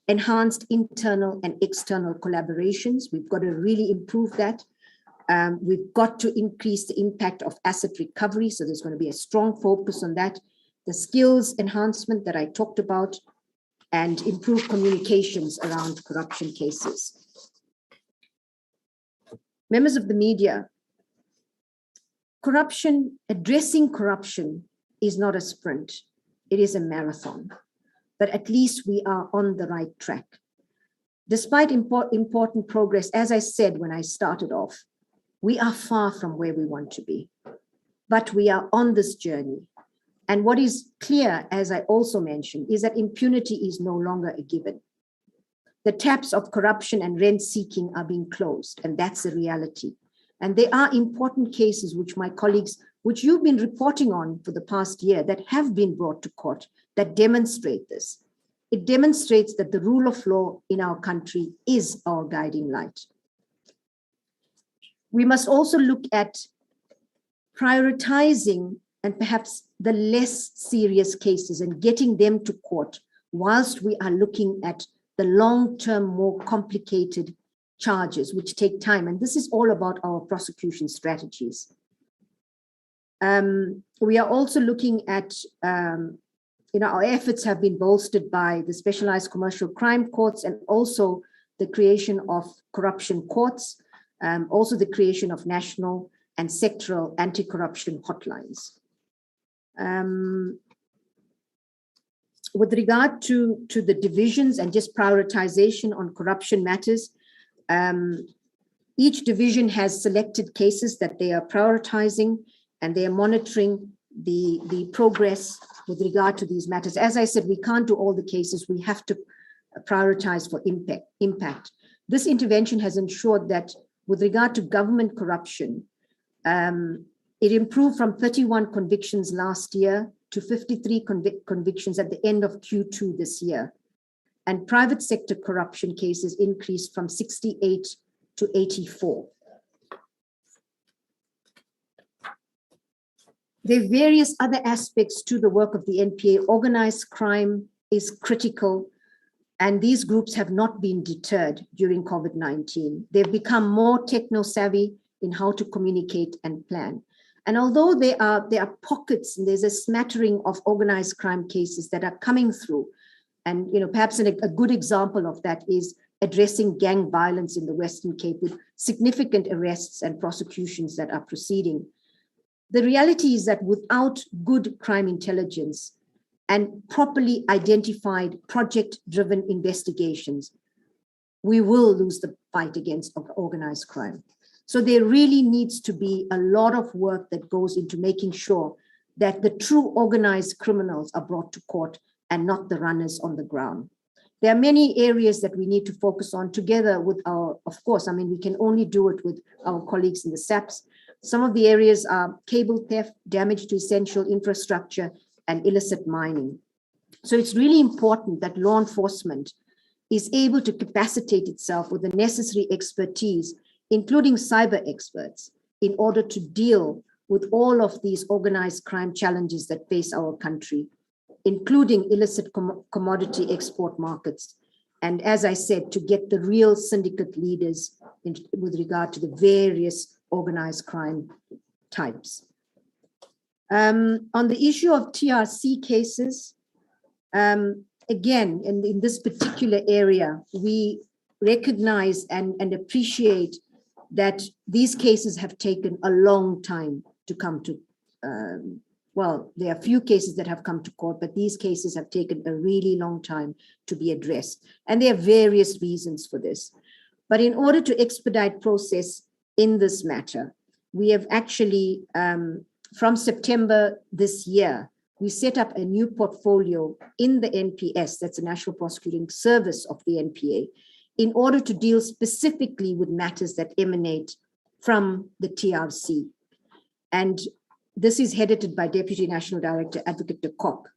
enhanced internal and external collaborations. We've got to really improve that. We've got to increase the impact of asset recovery, so there's going to be a strong focus on that. The skills enhancement that I talked about, and improve communications around corruption cases. Members of the media, addressing corruption is not a sprint, it is a marathon, but at least we are on the right track. Despite important progress, as I said when I started off, we are far from where we want to be, but we are on this journey. And what is clear, as I also mentioned, is that impunity is no longer a given. The taps of corruption and rent seeking are being closed, and that's a reality. And there are important cases which my colleagues, which you've been reporting on for the past year, that have been brought to court that demonstrate this. It demonstrates that the rule of law in our country is our guiding light. We must also look at prioritizing and perhaps the less serious cases and getting them to court whilst we are looking at the long-term, more complicated charges, which take time. And this is all about our prosecution strategies. We are also looking at, our efforts have been bolstered by the specialized commercial crime courts and also the creation of corruption courts, also the creation of national and sectoral anti-corruption hotlines. With regard to the divisions and just prioritization on corruption matters, each division has selected cases that they are prioritizing and they are monitoring the progress with regard to these matters. As I said, we can't do all the cases. We have to prioritize for impact. This intervention has ensured that with regard to government corruption, it improved from 31 convictions last year to 53 convictions at the end of Q2 this year. And private sector corruption cases increased from 68 to 84. There are various other aspects to the work of the NPA. Organized crime is critical, and these groups have not been deterred during COVID-19. They've become more techno-savvy in how to communicate and plan. And although there are pockets, and there's a smattering of organized crime cases that are coming through, and perhaps a good example of that is addressing gang violence in the Western Cape with significant arrests and prosecutions that are proceeding. The reality is that without good crime intelligence and properly identified project-driven investigations, we will lose the fight against organized crime. So there really needs to be a lot of work that goes into making sure that the true organized criminals are brought to court and not the runners on the ground. There are many areas that we need to focus on together with our, of course, we can only do it with our colleagues in the SAPs. Some of the areas are cable theft, damage to essential infrastructure, and illicit mining. So it's really important that law enforcement is able to capacitate itself with the necessary expertise, including cyber experts, in order to deal with all of these organized crime challenges that face our country, including illicit commodity export markets. And as I said, to get the real syndicate leaders with regard to the various organized crime types. On the issue of TRC cases, again, in this particular area, we recognize and appreciate that these cases have taken a long time to come to, well, there are a few cases that have come to court, but these cases have taken a really long time to be addressed. And there are various reasons for this. But in order to expedite process in this matter, we have actually, from September this year, we set up a new portfolio in the NPS, that's the National Prosecuting Service of the NPA, in order to deal specifically with matters that emanate from the TRC. And this is headed by Deputy National Director, Advocate de Kock.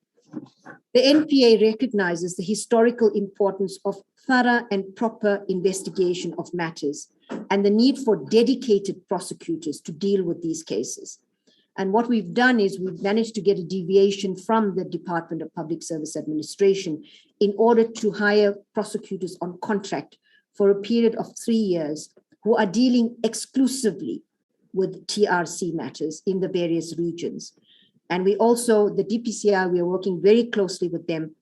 The NPA recognizes the historical importance of thorough and proper investigation of matters and the need for dedicated prosecutors to deal with these cases. And what we've done is we've managed to get a deviation from the Department of Public Service Administration in order to hire prosecutors on contract for a period of 3 years who are dealing exclusively with TRC matters in the various regions. And we also, the DPCI, we are working very closely with them,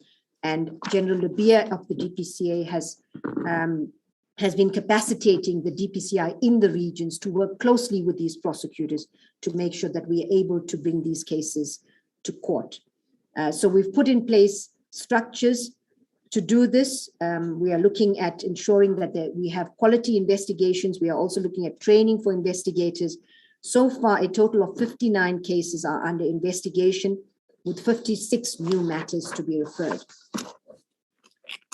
and General Labia of the DPCA has been capacitating the DPCI in the regions to work closely with these prosecutors to make sure that we are able to bring these cases to court. So we've put in place structures to do this. We are looking at ensuring that we have quality investigations. We are also looking at training for investigators. So far, a total of 59 cases are under investigation, with 56 new matters to be referred.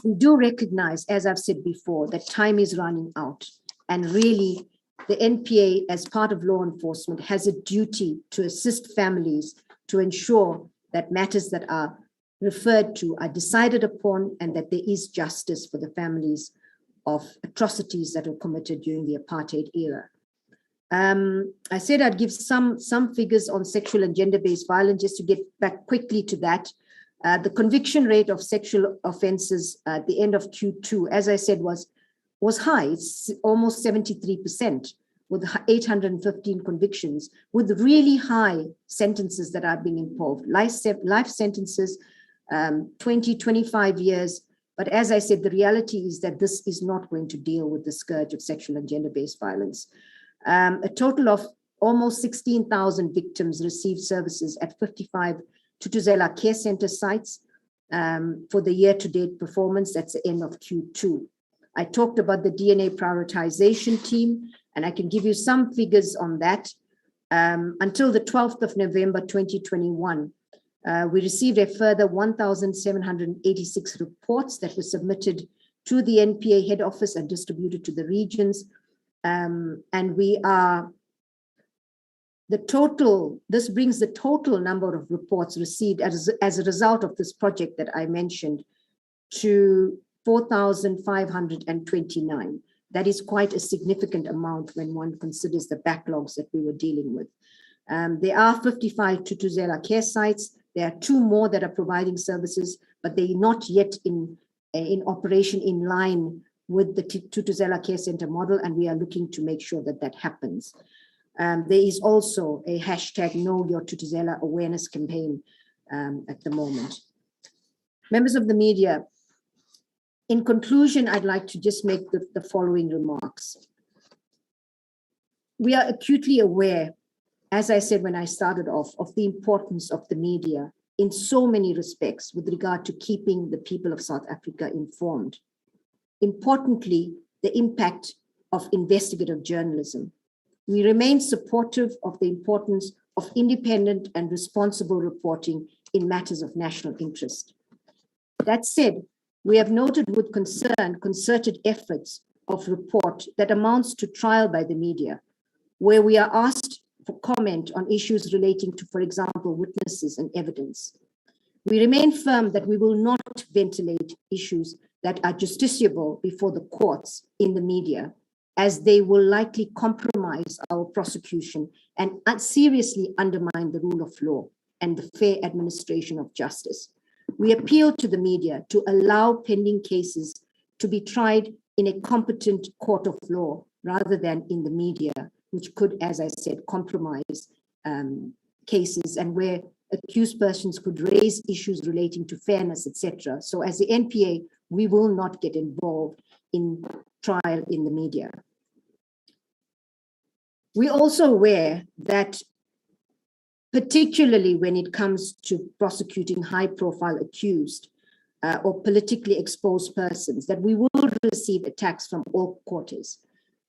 We do recognize, as I've said before, that time is running out. And really, the NPA, as part of law enforcement, has a duty to assist families to ensure that matters that are referred to are decided upon and that there is justice for the families of atrocities that were committed during the apartheid era. I said I'd give some figures on sexual and gender-based violence, just to get back quickly to that. The conviction rate of sexual offenses at the end of Q2, as I said, was high. It's almost 73%, with 815 convictions, with really high sentences that are being imposed. Life sentences, 20, 25 years. But as I said, the reality is that this is not going to deal with the scourge of sexual and gender-based violence. A total of almost 16,000 victims received services at 55 Tutuzela Care Center sites for the year-to-date performance. That's the end of Q2. I talked about the DNA prioritization team, and I can give you some figures on that. Until the 12th of November 2021, we received a further 1,786 reports that were submitted to the NPA head office and distributed to the regions. And we are, this brings the total number of reports received as a result of this project that I mentioned to 4,529. That is quite a significant amount when one considers the backlogs that we were dealing with. There are 55 Tutuzela care sites. There are 2 more that are providing services, but they're not yet in operation in line with the Tutuzela Care Center model, and we are looking to make sure that that happens. There is also a hashtag Know Your Tutuzela awareness campaign at the moment. Members of the media, in conclusion, I'd like to just make the following remarks. We are acutely aware, as I said when I started off, of the importance of the media in so many respects with regard to keeping the people of South Africa informed. Importantly, the impact of investigative journalism. We remain supportive of the importance of independent and responsible reporting in matters of national interest. That said, we have noted with concern concerted efforts of report that amounts to trial by the media, where we are asked for comment on issues relating to, for example, witnesses and evidence. We remain firm that we will not ventilate issues that are justiciable before the courts in the media, as they will likely compromise our prosecution and seriously undermine the rule of law and the fair administration of justice. We appeal to the media to allow pending cases to be tried in a competent court of law rather than in the media, which could, as I said, compromise cases and where accused persons could raise issues relating to fairness, etc. So as the NPA, we will not get involved in trial in the media. We're also aware that particularly when it comes to prosecuting high-profile accused or politically exposed persons, that we will receive attacks from all quarters.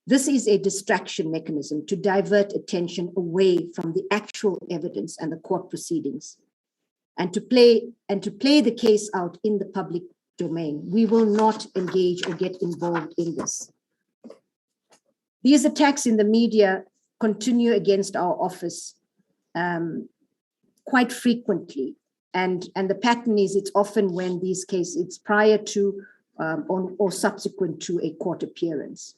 This is a distraction mechanism to divert attention away from the actual evidence and the court proceedings, and to play the case out in the public domain. We will not engage or get involved in this. These attacks in the media continue against our office quite frequently. And the pattern is it's often when these cases, it's prior to or subsequent to a court appearance.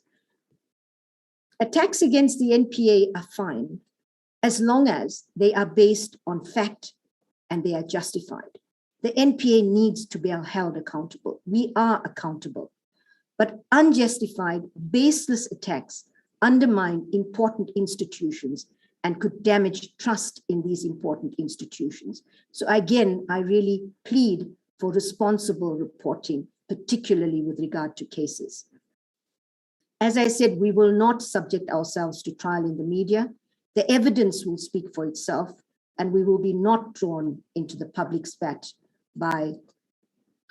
Attacks against the NPA are fine as long as they are based on fact and they are justified. The NPA needs to be held accountable. We are accountable. But unjustified, baseless attacks undermine important institutions and could damage trust in these important institutions. So again, I really plead for responsible reporting, particularly with regard to cases. As I said, we will not subject ourselves to trial in the media. The evidence will speak for itself, and we will be not drawn into the public spat by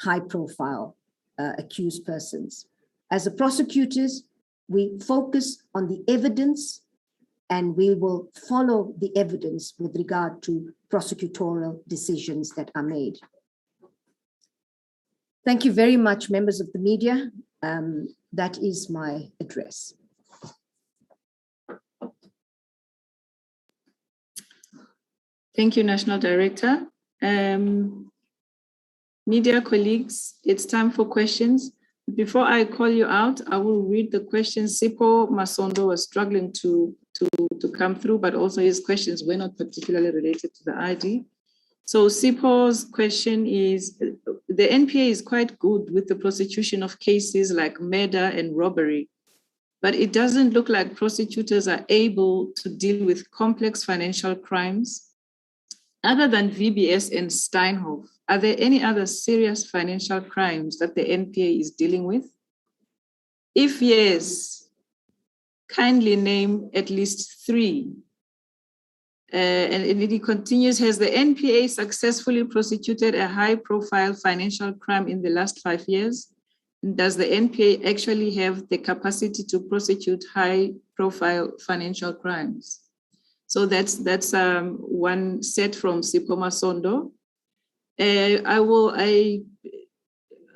high-profile accused persons. As the prosecutors, we focus on the evidence, and we will follow the evidence with regard to prosecutorial decisions that are made. Thank you very much, members of the media. That is my address. Thank you, National Director. Media colleagues, it's time for questions. Before I call you out, I will read the questions. Sipho Masondo was struggling to come through, but also his questions were not particularly related to the ID. So Sipho's question is, the NPA is quite good with the prosecution of cases like murder and robbery, but it doesn't look like prosecutors are able to deal with complex financial crimes. Other than VBS and Steinhoff, are there any other serious financial crimes that the NPA is dealing with? If yes, kindly name at least 3. And it continues, has the NPA successfully prosecuted a high-profile financial crime in the last 5 years? And does the NPA actually have the capacity to prosecute high-profile financial crimes? So that's one set from Sipho Masondo.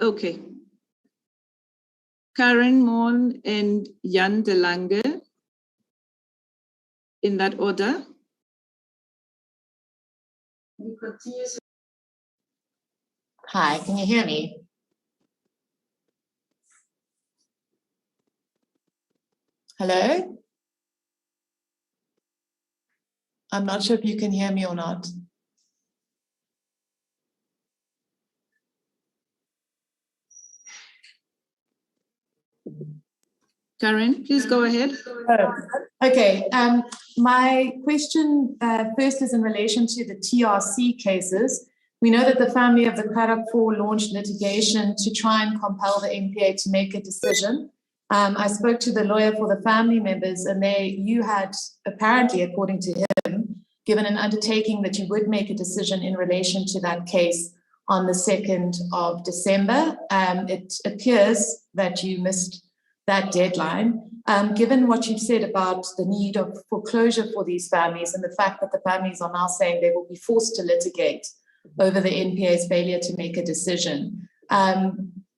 Okay. Karen Moon and Jan de Lange, in that order. Hi, can you hear me? Hello? I'm not sure if you can hear me or not. Karen, please go ahead. Okay, my question first is in relation to the TRC cases. We know that the family of the Craddock Four launched litigation to try and compel the NPA to make a decision. I spoke to the lawyer for the family members, and you had apparently, according to him, given an undertaking that you would make a decision in relation to that case on the 2nd of December. It appears that you missed that deadline. Given what you've said about the need of foreclosure for these families and the fact that the families are now saying they will be forced to litigate over the NPA's failure to make a decision,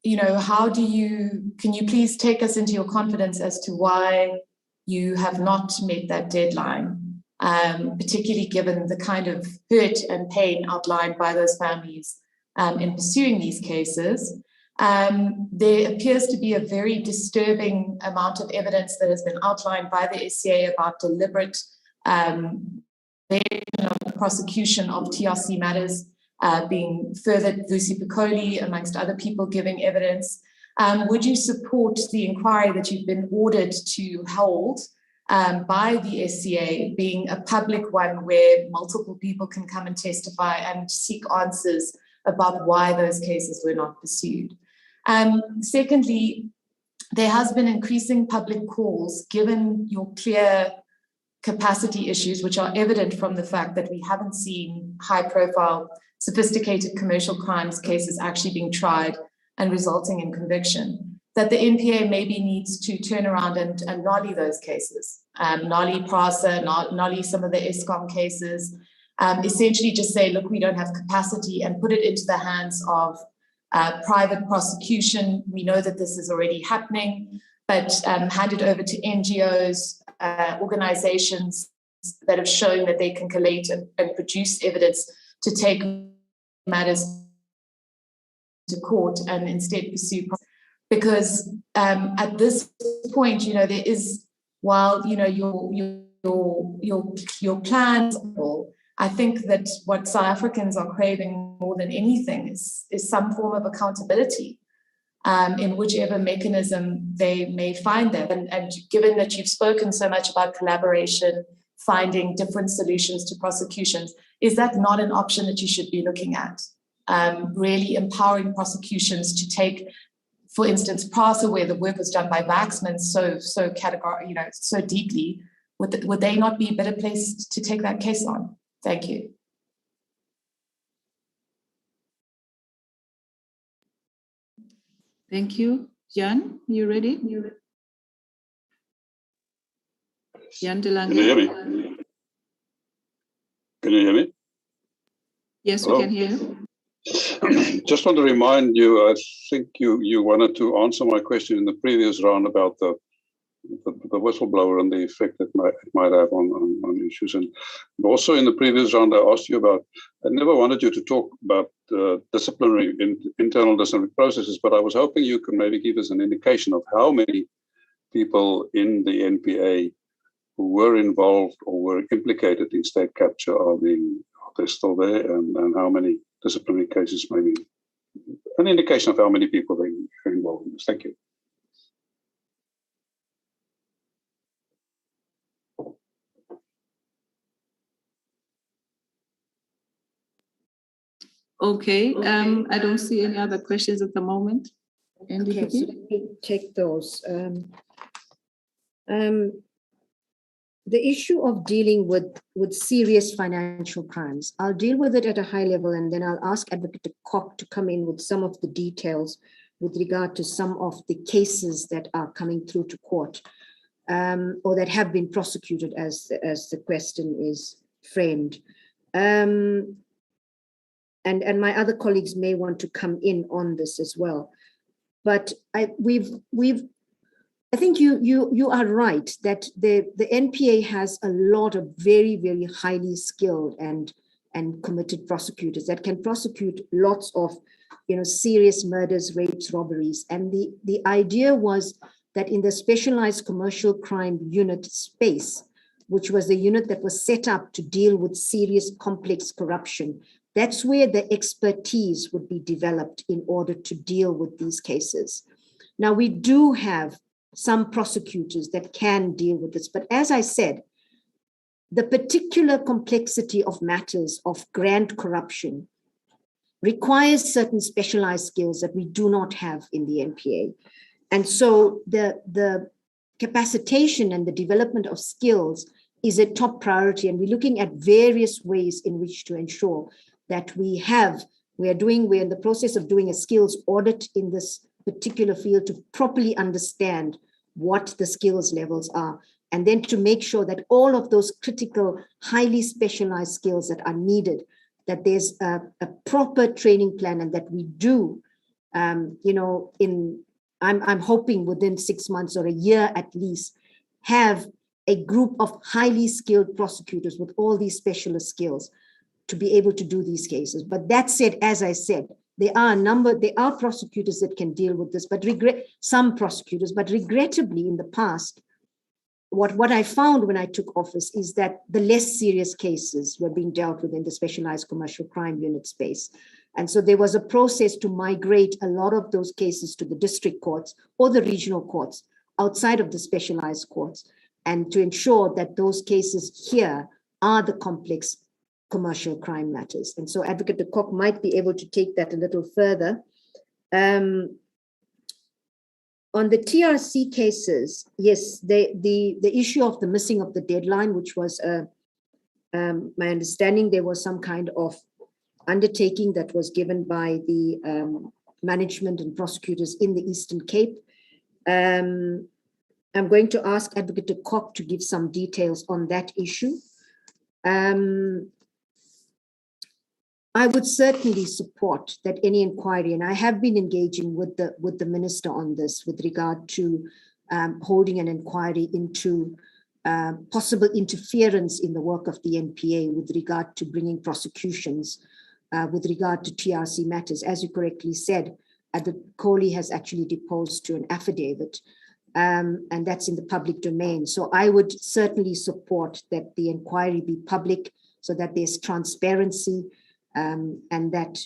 you know, can you please take us into your confidence as to why you have not met that deadline, particularly given the kind of hurt and pain outlined by those families in pursuing these cases? There appears to be a very disturbing amount of evidence that has been outlined by the SCA about deliberate prosecution of TRC matters being furthered, Lucy Piccoli, amongst other people giving evidence. Would you support the inquiry that you've been ordered to hold by the SCA being a public one where multiple people can come and testify and seek answers about why those cases were not pursued? Secondly, there has been increasing public calls, given your clear capacity issues, which are evident from the fact that we haven't seen high-profile, sophisticated commercial crimes cases actually being tried and resulting in conviction, that the NPA maybe needs to turn around and nolly those cases, nolly PRASA, nolly some of the ESCOM cases, essentially just say, look, we don't have capacity, and put it into the hands of private prosecution. We know that this is already happening, but hand it over to NGOs, organizations that have shown that they can collate and produce evidence to take matters to court and instead pursue. Because at this point, you know, there is, while, you know, your plans, I think that what South Africans are craving more than anything is some form of accountability in whichever mechanism they may find them. And given that you've spoken so much about collaboration, finding different solutions to prosecutions, is that not an option that you should be looking at? Really empowering prosecutions to take, for instance, PRASA, where the work was done by Vaxman so categorically, you know, so deeply, would they not be a better place to take that case on? Thank you. Thank you. Jan, you ready? Jan de Lange. Can you hear me? Can you hear me? Yes, Hello? we can hear you. Just want to remind you, I think you wanted to answer my question in the previous round about the whistleblower and the effect it might have on issues. And also in the previous round, I asked you about, I never wanted you to talk about internal disciplinary processes, but I was hoping you could maybe give us an indication of how many people in the NPA who were involved or were implicated in state capture are they still there, and how many disciplinary cases, maybe an indication of how many people are involved in this. Thank you. Okay, I don't see any other questions at the moment. Okay, so let me take those. The issue of dealing with serious financial crimes, I'll deal with it at a high level, and then I'll ask Advocate Koch to come in with some of the details with regard to some of the cases that are coming through to court, or that have been prosecuted, as the question is framed. And my other colleagues may want to come in on this as well. But I think you are right that the NPA has a lot of very, very highly skilled and committed prosecutors that can prosecute lots of, serious murders, rapes, robberies. And the idea was that in the specialized commercial crime unit space, which was the unit that was set up to deal with serious, complex corruption, that's where the expertise would be developed in order to deal with these cases. Now, we do have some prosecutors that can deal with this, but as I said, the particular complexity of matters of grand corruption requires certain specialized skills that we do not have in the NPA. And so the capacitation and the development of skills is a top priority. And we're looking at various ways in which to ensure that we're in the process of doing a skills audit in this particular field to properly understand what the skills levels are, and then to make sure that all of those critical, highly specialized skills that are needed, that there's a proper training plan, and that we do, I'm hoping within 6 months or a year at least, have a group of highly skilled prosecutors with all these specialist skills to be able to do these cases. But that said, as I said, there are prosecutors that can deal with this, but some prosecutors, but regrettably in the past, what I found when I took office is that the less serious cases were being dealt with in the specialized commercial crime unit space. And so there was a process to migrate a lot of those cases to the district courts or the regional courts outside of the specialized courts, and to ensure that those cases here are the complex commercial crime matters. And so Advocate de Kock might be able to take that a little further. On the TRC cases, yes, the issue of the missing of the deadline, which was, my understanding, there was some kind of undertaking that was given by the management and prosecutors in the Eastern Cape. I'm going to ask Advocate de Kock to give some details on that issue. I would certainly support that any inquiry, and I have been engaging with the minister on this with regard to holding an inquiry into possible interference in the work of the NPA with regard to bringing prosecutions with regard to TRC matters. As you correctly said, the Kohli has actually deposed to an affidavit, and that's in the public domain. So I would certainly support that the inquiry be public so that there's transparency, and that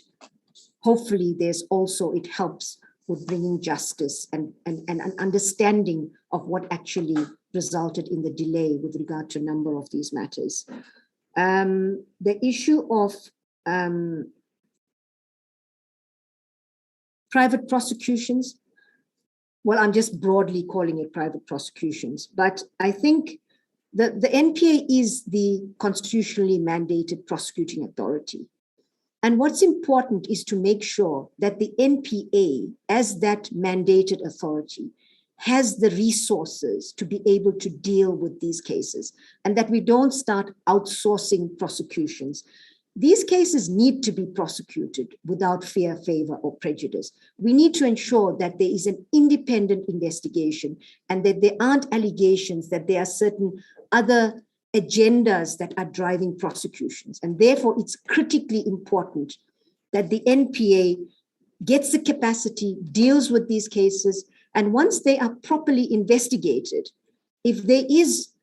hopefully it helps with bringing justice and an understanding of what actually resulted in the delay with regard to a number of these matters. The issue of private prosecutions, well, I'm just broadly calling it private prosecutions, but I think the NPA is the constitutionally mandated prosecuting authority. And what's important is to make sure that the NPA, as that mandated authority, has the resources to be able to deal with these cases, and that we don't start outsourcing prosecutions. These cases need to be prosecuted without fear, favor, or prejudice. We need to ensure that there is an independent investigation and that there aren't allegations that there are certain other agendas that are driving prosecutions. And therefore, it's critically important that the NPA gets the capacity, deals with these cases, and once they are properly investigated, if there is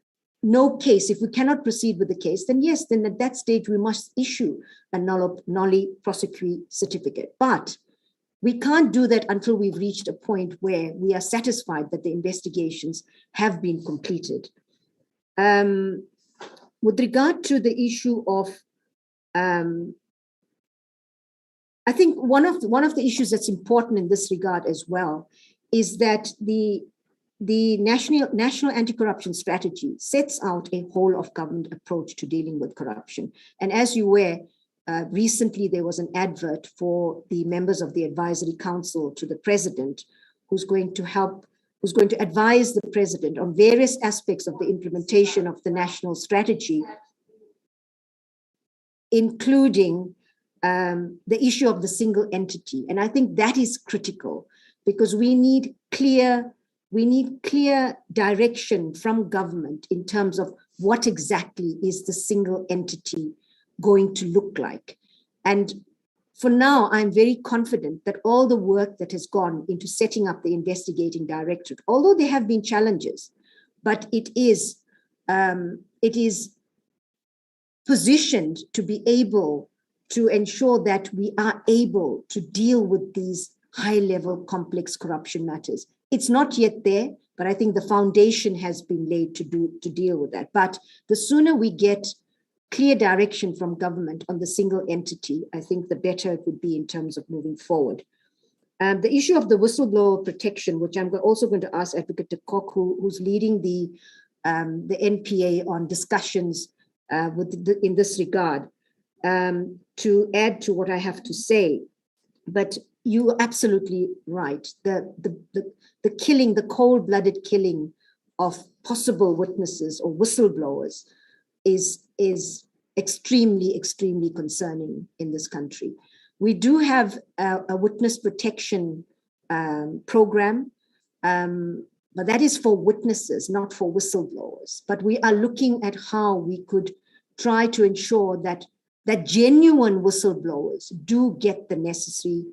no case, if we cannot proceed with the case, then yes, then at that stage we must issue a nolli prosequi certificate. But we can't do that until we've reached a point where we are satisfied that the investigations have been completed. With regard to the issue of, I think one of the issues that's important in this regard as well is that the national anti-corruption strategy sets out a whole of government approach to dealing with corruption. And as you were, recently there was an advert for the members of the advisory council to the president, who's going to advise the president on various aspects of the implementation of the national strategy, including the issue of the single entity. And I think that is critical, because we need clear direction from government in terms of what exactly is the single entity going to look like. And for now, I'm very confident that all the work that has gone into setting up the investigating directorate, although there have been challenges, but it is positioned to be able to ensure that we are able to deal with these high-level complex corruption matters. It's not yet there, but I think the foundation has been laid to deal with that. But the sooner we get clear direction from government on the single entity, I think the better it would be in terms of moving forward. The issue of the whistleblower protection, which I'm also going to ask Advocate de Kock, who's leading the NPA on discussions in this regard, to add to what I have to say. But you're absolutely right. The killing, the cold-blooded killing of possible witnesses or whistleblowers is extremely, extremely concerning in this country. We do have a witness protection program, but that is for witnesses, not for whistleblowers. But we are looking at how we could try to ensure that genuine whistleblowers do get the necessary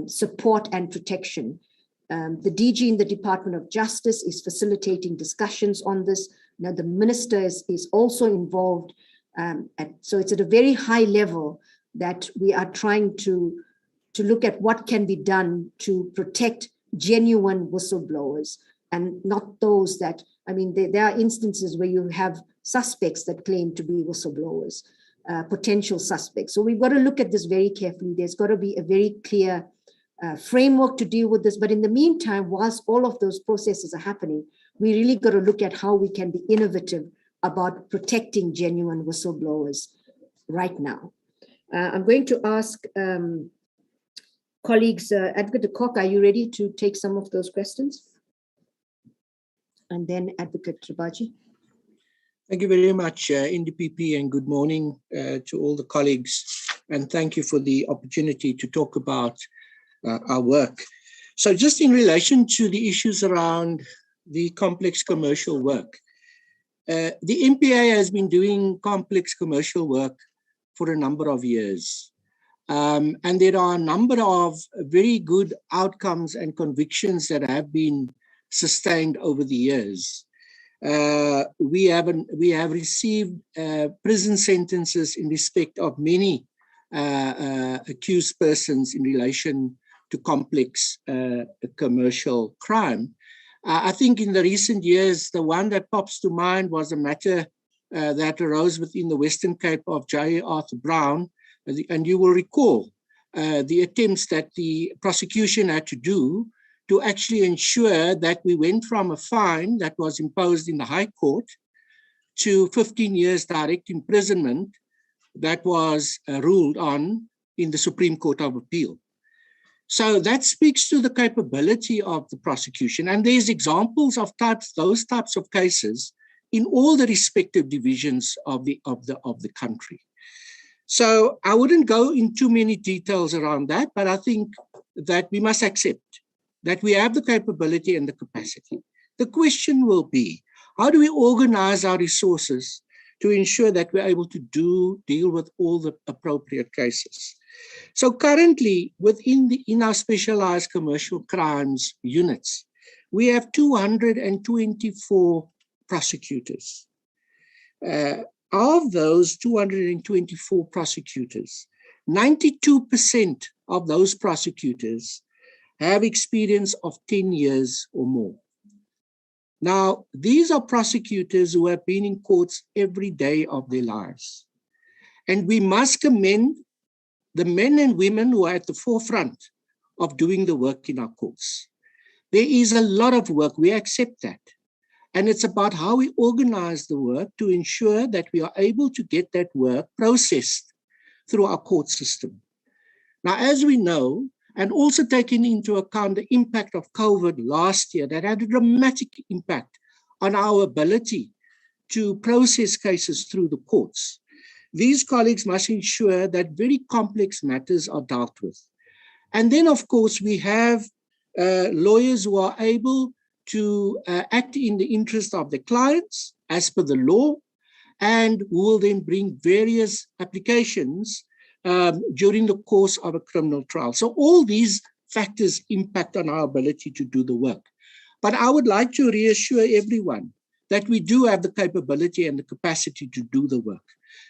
support and protection. The DG in the Department of Justice is facilitating discussions on this. Now the minister is also involved. So it's at a very high level that we are trying to look at what can be done to protect genuine whistleblowers and not those that, I mean, there are instances where you have suspects that claim to be whistleblowers, potential suspects. So we've got to look at this very carefully. There's got to be a very clear framework to deal with this. But in the meantime, whilst all of those processes are happening, we really got to look at how we can be innovative about protecting genuine whistleblowers right now. I'm going to ask colleagues, Advocate de Kock, are you ready to take some of those questions? And then Advocate Tripathi. Thank you very much, NDPP, and good morning to all the colleagues. And thank you for the opportunity to talk about our work. So just in relation to the issues around the complex commercial work, the NPA has been doing complex commercial work for a number of years. And there are a number of very good outcomes and convictions that have been sustained over the years. We have received prison sentences in respect of many accused persons in relation to complex commercial crime. I think in the recent years, the one that pops to mind was a matter that arose within the Western Cape of J. Arthur Brown. And you will recall the attempts that the prosecution had to do to actually ensure that we went from a fine that was imposed in the High Court to 15 years direct imprisonment that was ruled on in the Supreme Court of Appeal. So that speaks to the capability of the prosecution. And there's examples of those types of cases in all the respective divisions of the country. So I wouldn't go in too many details around that, but I think that we must accept that we have the capability and the capacity. The question will be, how do we organize our resources to ensure that we're able to deal with all the appropriate cases? So currently, in our specialized commercial crimes units, we have 224 prosecutors. Of those 224 prosecutors, 92% of those prosecutors have experience of 10 years or more. Now, these are prosecutors who have been in courts every day of their lives. And we must commend the men and women who are at the forefront of doing the work in our courts. There is a lot of work, we accept that. And it's about how we organize the work to ensure that we are able to get that work processed through our court system. Now, as we know, and also taking into account the impact of COVID last year, that had a dramatic impact on our ability to process cases through the courts. These colleagues must ensure that very complex matters are dealt with. And then, of course, we have lawyers who are able to act in the interest of their clients as per the law, and who will then bring various applications during the course of a criminal trial. So all these factors impact on our ability to do the work. But I would like to reassure everyone that we do have the capability and the capacity to do the work.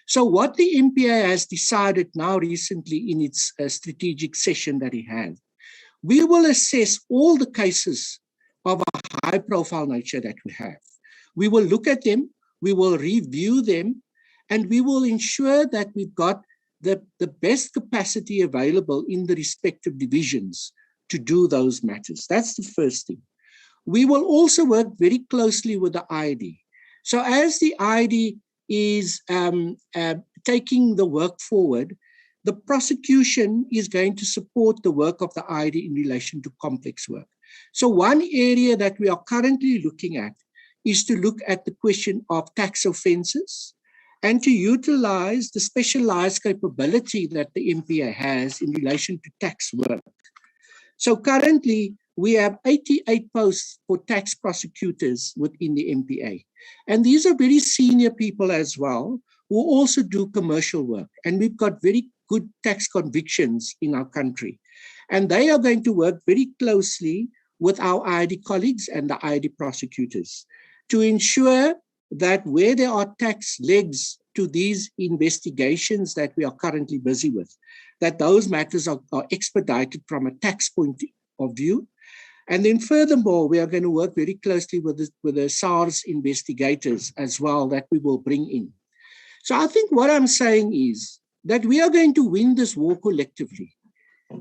So what the NPA has decided now recently in its strategic session that it had, we will assess all the cases of a high-profile nature that we have. We will look at them, we will review them, and we will ensure that we've got the best capacity available in the respective divisions to do those matters. That's the first thing. We will also work very closely with the ID. So as the ID is taking the work forward, the prosecution is going to support the work of the ID in relation to complex work. So one area that we are currently looking at is to look at the question of tax offences and to utilize the specialized capability that the NPA has in relation to tax work. So currently, we have 88 posts for tax prosecutors within the NPA. And these are very senior people as well, who also do commercial work. And we've got very good tax convictions in our country. And they are going to work very closely with our ID colleagues and the ID prosecutors to ensure that where there are tax legs to these investigations that we are currently busy with, that those matters are expedited from a tax point of view. And then furthermore, we are going to work very closely with the SARS investigators as well that we will bring in. So I think what I'm saying is that we are going to win this war collectively,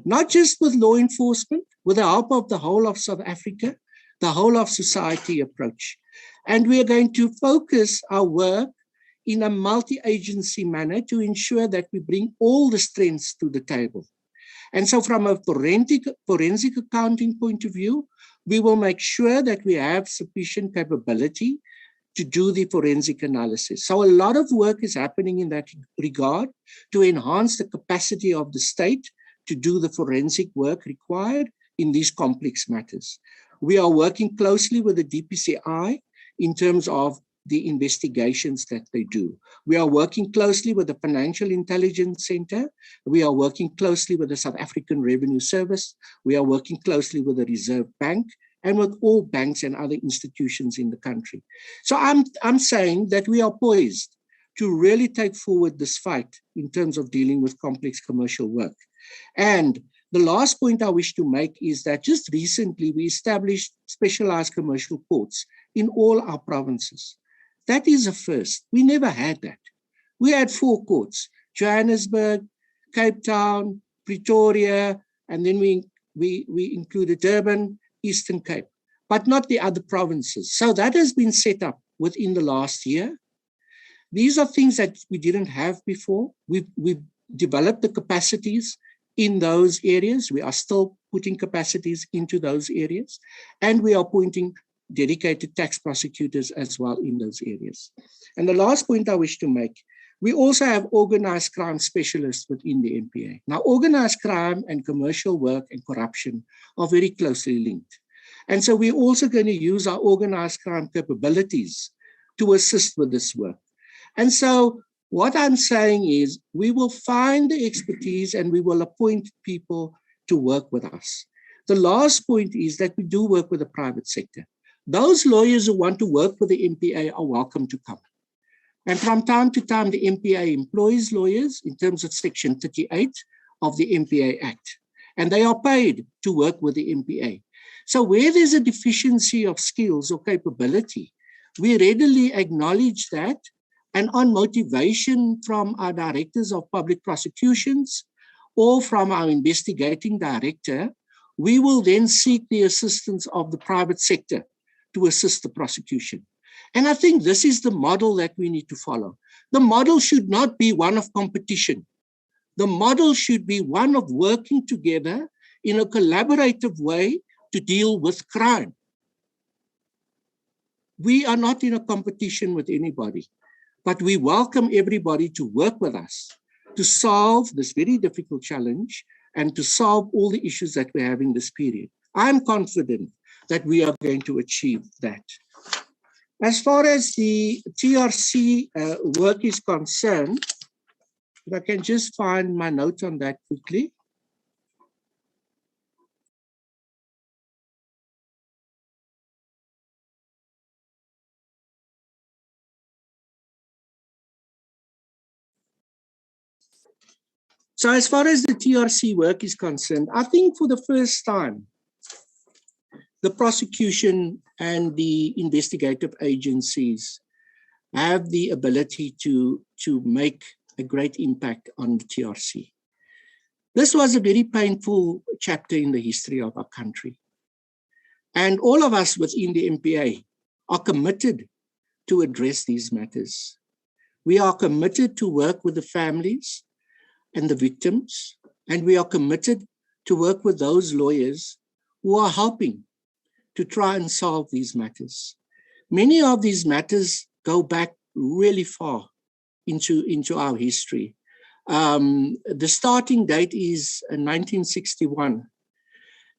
not just with law enforcement, with the help of the whole of South Africa, the whole of society approach. And we are going to focus our work in a multi-agency manner to ensure that we bring all the strengths to the table. And so from a forensic accounting point of view, we will make sure that we have sufficient capability to do the forensic analysis. So a lot of work is happening in that regard to enhance the capacity of the state to do the forensic work required in these complex matters. We are working closely with the DPCI in terms of the investigations that they do. We are working closely with the Financial Intelligence Center. We are working closely with the South African Revenue Service. We are working closely with the Reserve Bank and with all banks and other institutions in the country. So I'm saying that we are poised to really take forward this fight in terms of dealing with complex commercial work. And the last point I wish to make is that just recently we established specialized commercial courts in all our provinces. That is a first. We never had that. We had 4 courts: Johannesburg, Cape Town, Pretoria, and then we included Durban, Eastern Cape, but not the other provinces. So that has been set up within the last year. These are things that we didn't have before. We've developed the capacities in those areas. We are still putting capacities into those areas, and we are appointing dedicated tax prosecutors as well in those areas. And the last point I wish to make, we also have organized crime specialists within the NPA. Now, organized crime and commercial work and corruption are very closely linked. And so we're also going to use our organized crime capabilities to assist with this work. And so what I'm saying is we will find the expertise and we will appoint people to work with us. The last point is that we do work with the private sector. Those lawyers who want to work for the NPA are welcome to come. And from time to time, the NPA employs lawyers in terms of Section 38 of the NPA Act, and they are paid to work with the NPA. So where there's a deficiency of skills or capability, we readily acknowledge that, and on motivation from our directors of public prosecutions or from our investigating director, we will then seek the assistance of the private sector to assist the prosecution. And I think this is the model that we need to follow. The model should not be one of competition. The model should be one of working together in a collaborative way to deal with crime. We are not in a competition with anybody, but we welcome everybody to work with us to solve this very difficult challenge and to solve all the issues that we have in this period. I'm confident that we are going to achieve that. As far as the TRC work is concerned, if I can just find my note on that quickly. So as far as the TRC work is concerned, I think for the first time, the prosecution and the investigative agencies have the ability to make a great impact on the TRC. This was a very painful chapter in the history of our country. And all of us within the MPA are committed to address these matters. We are committed to work with the families and the victims, and we are committed to work with those lawyers who are helping to try and solve these matters. Many of these matters go back really far into our history. The starting date is 1961.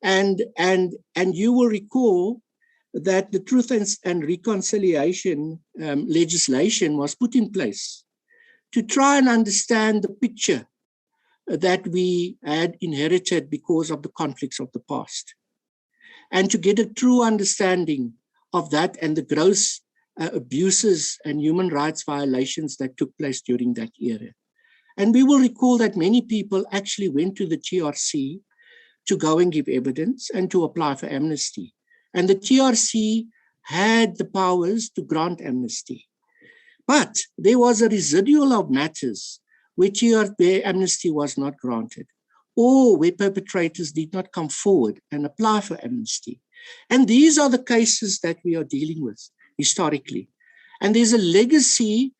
And you will recall that the Truth and Reconciliation legislation was put in place to try and understand the picture that we had inherited because of the conflicts of the past, and to get a true understanding of that and the gross abuses and human rights violations that took place during that era. And we will recall that many people actually went to the TRC to go and give evidence and to apply for amnesty. And the TRC had the powers to grant amnesty. But there was a residual of matters where amnesty was not granted, or where perpetrators did not come forward and apply for amnesty. And these are the cases that we are dealing with historically. And there's a legacy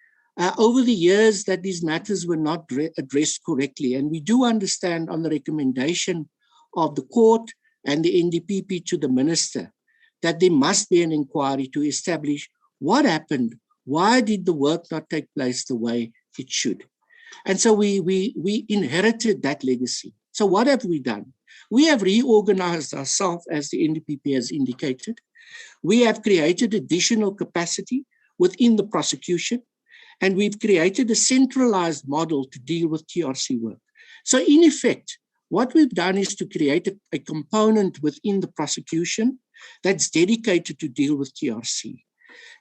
over the years that these matters were not addressed correctly. And we do understand, on the recommendation of the court and the NDPP to the minister, that there must be an inquiry to establish what happened, why did the work not take place the way it should. And so we inherited that legacy. So what have we done? We have reorganized ourselves, as the NDPP has indicated. We have created additional capacity within the prosecution, and we've created a centralized model to deal with TRC work. So in effect, what we've done is to create a component within the prosecution that's dedicated to deal with TRC.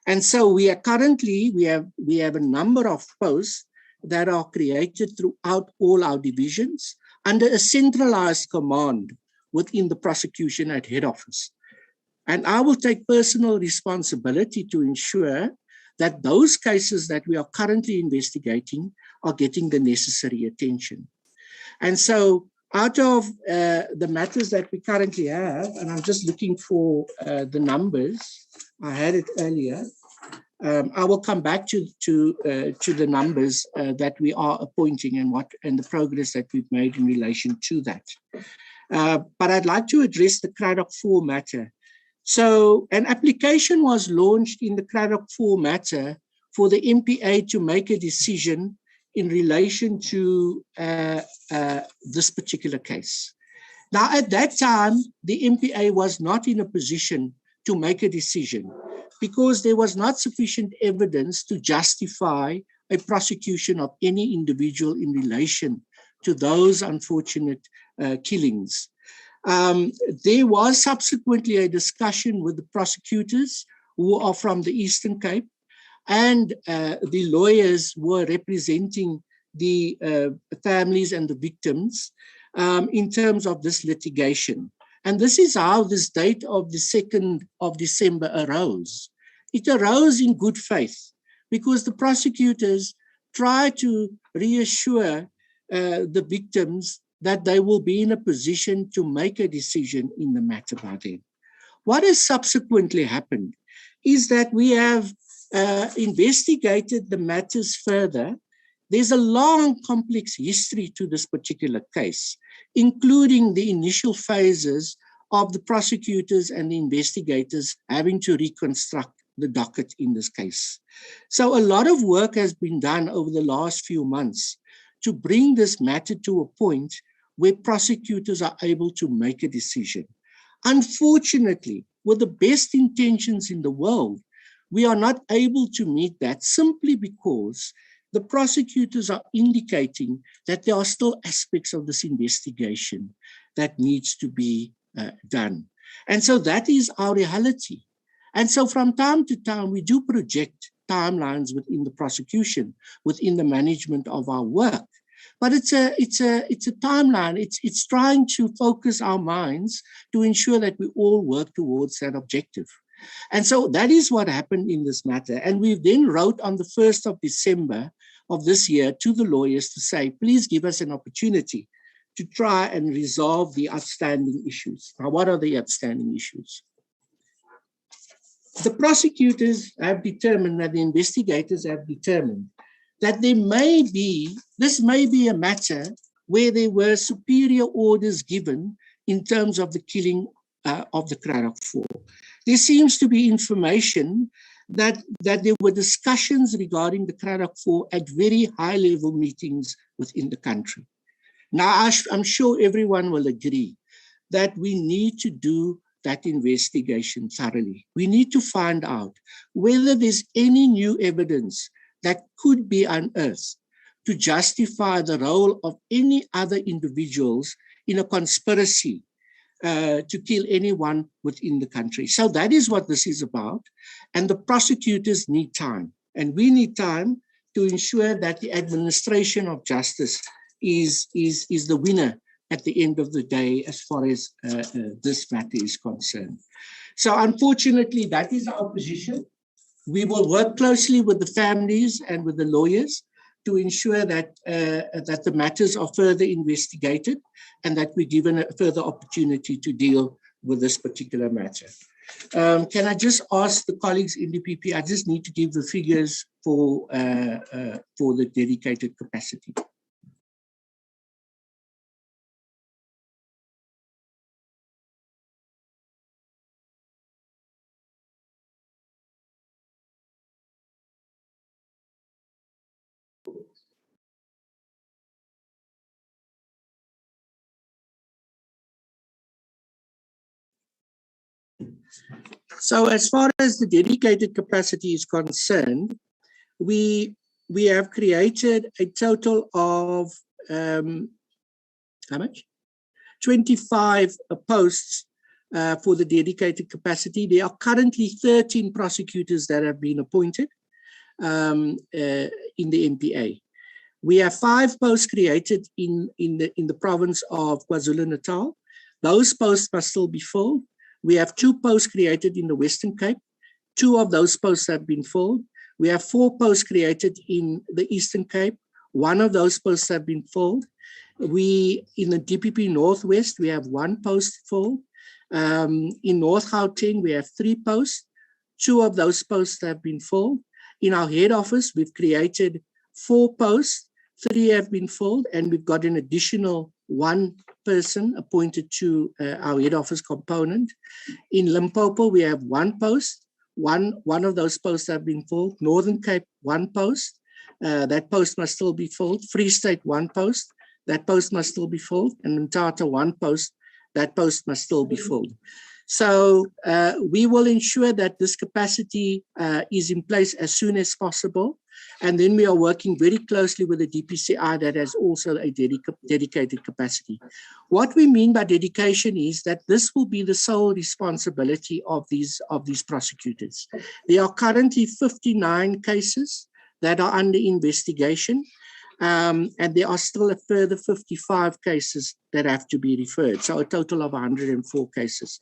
And so we have a number of posts that are created throughout all our divisions under a centralized command within the prosecution at head office. And I will take personal responsibility to ensure that those cases that we are currently investigating are getting the necessary attention. And so out of the matters that we currently have, and I'm just looking for the numbers, I had it earlier. I will come back to the numbers that we are appointing and the progress that we've made in relation to that. But I'd like to address the Cradock 4 matter. So an application was launched in the Cradock 4 matter for the MPA to make a decision in relation to this particular case. Now, at that time, the MPA was not in a position to make a decision because there was not sufficient evidence to justify a prosecution of any individual in relation to those unfortunate killings. There was subsequently a discussion with the prosecutors who are from the Eastern Cape, and the lawyers were representing the families and the victims in terms of this litigation. And this is how this date of the 2nd of December arose. It arose in good faith because the prosecutors tried to reassure the victims that they will be in a position to make a decision in the matter by then. What has subsequently happened is that we have investigated the matters further. There's a long, complex history to this particular case, including the initial phases of the prosecutors and the investigators having to reconstruct the docket in this case. So a lot of work has been done over the last few months to bring this matter to a point where prosecutors are able to make a decision. Unfortunately, with the best intentions in the world, we are not able to meet that simply because the prosecutors are indicating that there are still aspects of this investigation that needs to be done. And so that is our reality. And so from time to time, we do project timelines within the prosecution, within the management of our work. But it's a timeline. It's trying to focus our minds to ensure that we all work towards that objective. And so that is what happened in this matter. And we then wrote on the 1st of December of this year to the lawyers to say, please give us an opportunity to try and resolve the outstanding issues. Now, what are the outstanding issues? The prosecutors have determined, that the investigators have determined, that this may be a matter where there were superior orders given in terms of the killing of the Cradock Four. There seems to be information that there were discussions regarding the Cradock Four at very high-level meetings within the country. Now, I'm sure everyone will agree that we need to do that investigation thoroughly. We need to find out whether there's any new evidence that could be unearthed to justify the role of any other individuals in a conspiracy to kill anyone within the country. So that is what this is about. And the prosecutors need time. And we need time to ensure that the administration of justice is the winner at the end of the day as far as this matter is concerned. So unfortunately, that is our position. We will work closely with the families and with the lawyers to ensure that that the matters are further investigated and that we're given a further opportunity to deal with this particular matter. Can I just ask the colleagues in NDPP, I just need to give the figures for the dedicated capacity. So as far as the dedicated capacity is concerned, we have created a total of, how much? 25 posts for the dedicated capacity. There are currently 13 prosecutors that have been appointed in the MPA. We have 5 posts created in the province of KwaZulu-Natal. Those posts must still be filled. We have 2 posts created in the Western Cape. 2 of those posts have been filled. We have 4 posts created in the Eastern Cape. 1 of those posts have been filled. In the DPP Northwest, we have 1 post filled. In North Gauteng, we have 3 posts. 2 of those posts have been filled. In our head office, we've created 4 posts. 3 have been filled, and we've got an additional 1 person appointed to our head office component. In Limpopo, we have 1 post. One of those posts have been filled. Northern Cape, 1 post. That post must still be filled. Free State, 1 post. That post must still be filled. And Mthatha, 1 post. That post must still be filled. So we will ensure that this capacity is in place as soon as possible. And then we are working very closely with the DPCI that has also a dedicated capacity. What we mean by dedication is that this will be the sole responsibility of these prosecutors. There are currently 59 cases that are under investigation. And there are still a further 55 cases that have to be referred. So a total of 104 cases.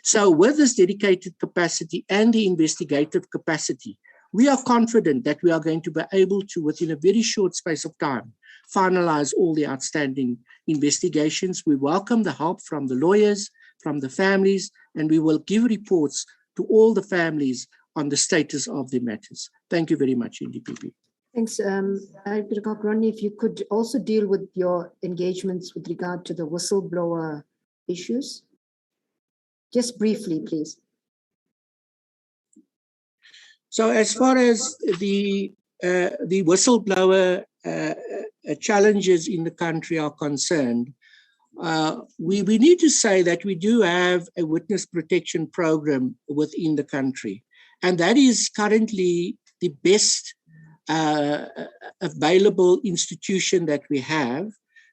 So with this dedicated capacity and the investigative capacity, we are confident that we are going to be able to, within a very short space of time, finalize all the outstanding investigations. We welcome the help from the lawyers, from the families, and we will give reports to all the families on the status of the matters. Thank you very much, NDPP. Thanks. Rodney, if you could also deal with your engagements with regard to the whistleblower issues. Just briefly, please. So as far as the whistleblower challenges in the country are concerned, we need to say that we do have a witness protection program within the country, and that is currently the best available institution that we have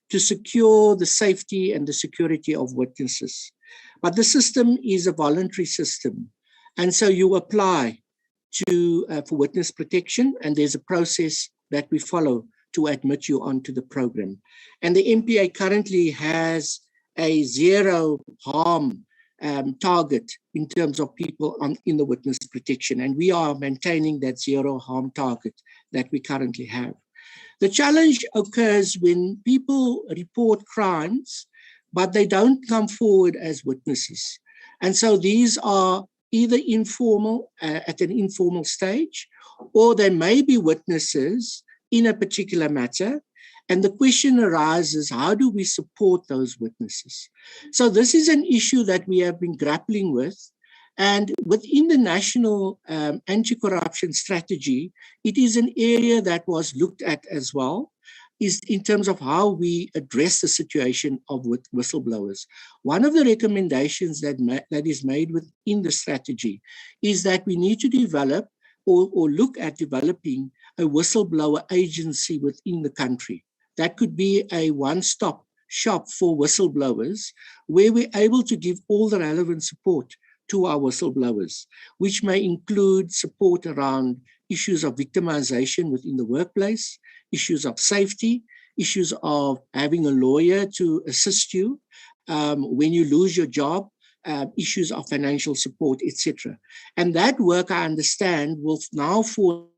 to secure the safety and the security of witnesses. But the system is a voluntary system, and so you apply for witness protection, and there's a process that we follow to admit you onto the program. And the NPA currently has a zero harm target in terms of people in the witness protection, and we are maintaining that zero harm target that we currently have. The challenge occurs when people report crimes, but they don't come forward as witnesses. And so these are either informal, at an informal stage, or they may be witnesses in a particular matter. And the question arises, how do we support those witnesses? So this is an issue that we have been grappling with. And within the national anti-corruption strategy, it is an area that was looked at as well, is in terms of how we address the situation of whistleblowers. One of the recommendations that is made within the strategy is that we need to develop or look at developing a whistleblower agency within the country. That could be a one-stop shop for whistleblowers, where we're able to give all the relevant support to our whistleblowers, which may include support around issues of victimization within the workplace, issues of safety, issues of having a lawyer to assist you when you lose your job, issues of financial support, etc. And that work, I understand, will now fall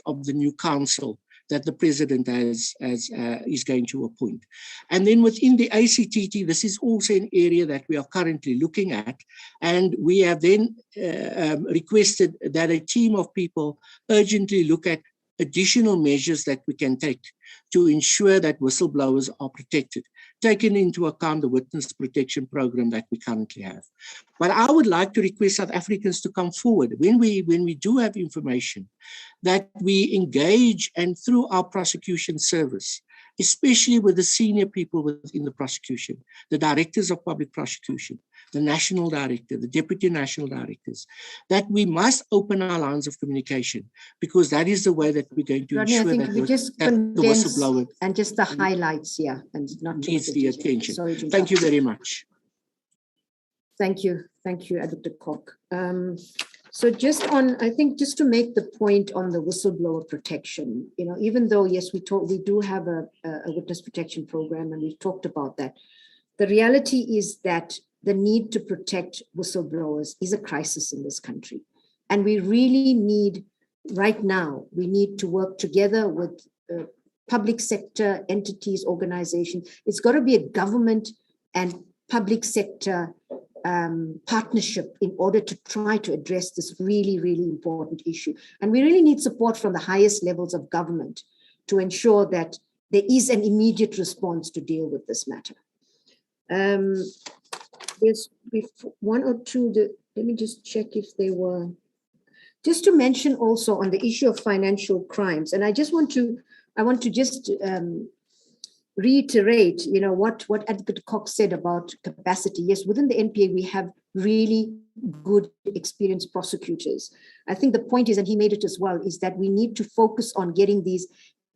of the new council that the president is going to appoint. And then within the ACTT, this is also an area that we are currently looking at. And we have then requested that a team of people urgently look at additional measures that we can take to ensure that whistleblowers are protected, taking into account the witness protection program that we currently have. But I would like to request South Africans to come forward when we do have information, that we engage, and through our prosecution service, especially with the senior people within the prosecution, the directors of public prosecution, the national director, the deputy national directors, that we must open our lines of communication, because that is the way that we're going to Rodney, ensure I think that, we just that the condense whistleblower and just the highlights here, and not needs the attention. Sorry to Thank you interrupt. very much. Thank you, Advocate Kok. So just on, I think just to make the point on the whistleblower protection, even though, yes, we do have a witness protection program, and we've talked about that, the reality is that the need to protect whistleblowers is a crisis in this country. And we really need, right now, we need to work together with public sector entities, organizations. It's got to be a government and public sector partnership in order to try to address this really, really important issue. And we really need support from the highest levels of government to ensure that there is an immediate response to deal with this matter. There's one or two, let me just check if they were, just to mention also on the issue of financial crimes. And I want to just reiterate, what Advocate Kok said about capacity. Yes, within the NPA, we have really good, experienced prosecutors. I think the point is, and he made it as well, is that we need to focus on getting these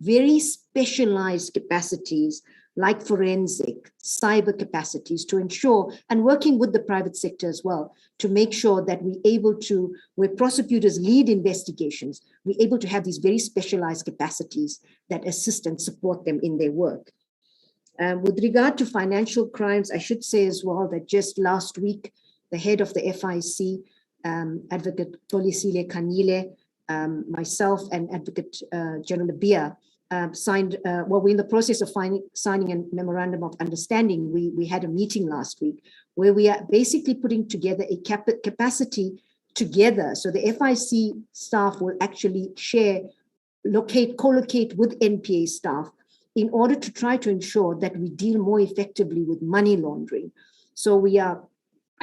very specialized capacities, like forensic, cyber capacities, to ensure, and working with the private sector as well, to make sure that we're able to, where prosecutors lead investigations, we're able to have these very specialized capacities that assist and support them in their work. With regard to financial crimes, I should say as well that just last week, the head of the FIC, Advocate Tolisile Kanile, myself and Advocate General Bia, signed, we're in the process of signing a memorandum of understanding. We had a meeting last week where we are basically putting together a capacity together. So the FIC staff will actually co-locate with NPA staff in order to try to ensure that we deal more effectively with money laundering. So we are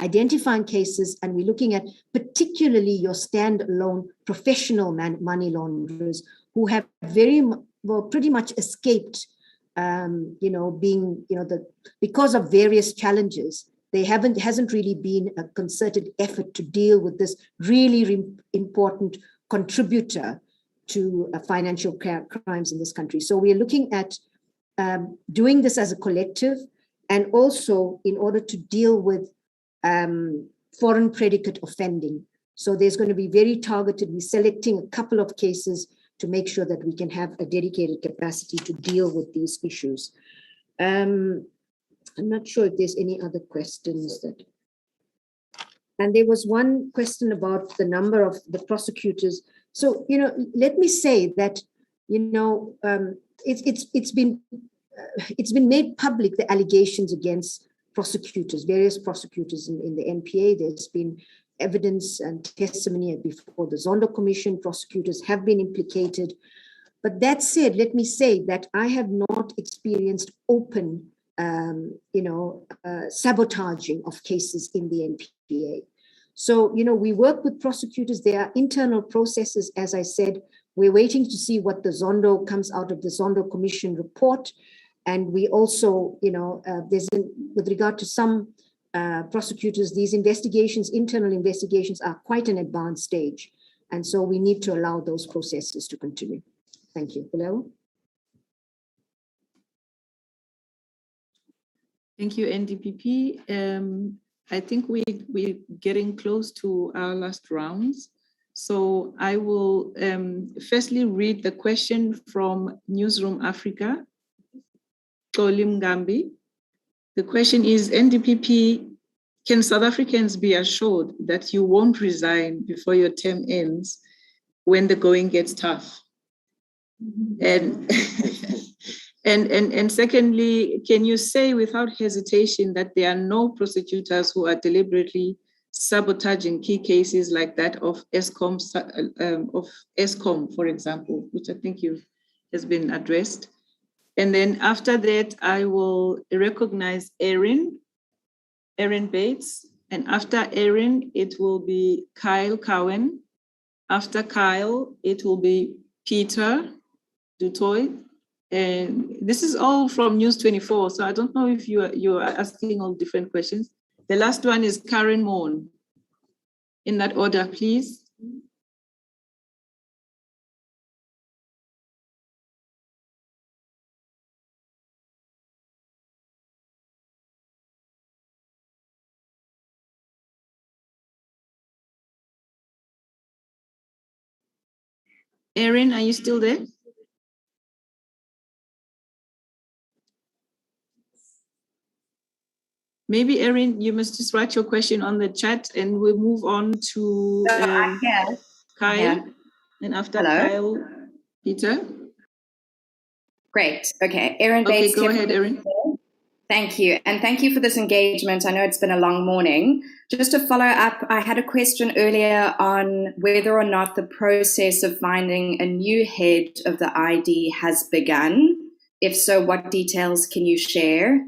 identifying cases, and we're looking at particularly your standalone professional money launderers who have pretty much escaped because of various challenges, hasn't really been a concerted effort to deal with this really important contributor to financial crimes in this country. So we are looking at doing this as a collective, and also in order to deal with foreign predicate offending. So there's going to be very targeted. We're selecting a couple of cases to make sure that we can have a dedicated capacity to deal with these issues. I'm not sure if there's any other questions and there was one question about the number of the prosecutors. So, let me say that, it's been made public, the allegations against prosecutors, various prosecutors in the NPA. There's been evidence and testimony before the Zondo Commission. Prosecutors have been implicated. But that said, let me say that I have not experienced open, sabotaging of cases in the NPA. So, we work with prosecutors. There are internal processes, as I said. We're waiting to see what the Zondo comes out of the Zondo Commission report. And we also, with regard to some prosecutors, these investigations, internal investigations, are quite an advanced stage. And so we need to allow those processes to continue. Thank you. Hello? Thank you, NDPP. I think we're getting close to our last rounds. So I will firstly read the question from Newsroom Africa, Tolim Gambi. The question is, NDPP, can South Africans be assured that you won't resign before your term ends when the going gets tough? And secondly, can you say without hesitation that there are no prosecutors who are deliberately sabotaging key cases like that of ESCOM, for example, which I think has been addressed? And then after that, I will recognize Erin Bates. And after Erin, it will be Kyle Cowan. After Kyle, it will be Peter Dutoy. And this is all from News 24. So I don't know if you are asking all different questions. The last one is Karen Moon. In that order, please. Erin, are you still there? Maybe, Erin, you must just write your question on the chat and we'll move on to Kyle. Yeah. And after Hello? Kyle, Peter. Great. Okay. Erin Okay, Bates. go ahead, Erin. Thank you. And thank you for this engagement. I know it's been a long morning. Just to follow up, I had a question earlier on whether or not the process of finding a new head of the ID has begun. If so, what details can you share?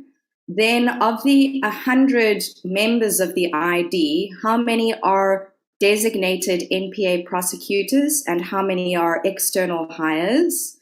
Then of the 100 members of the ID, how many are designated NPA prosecutors and how many are external hires?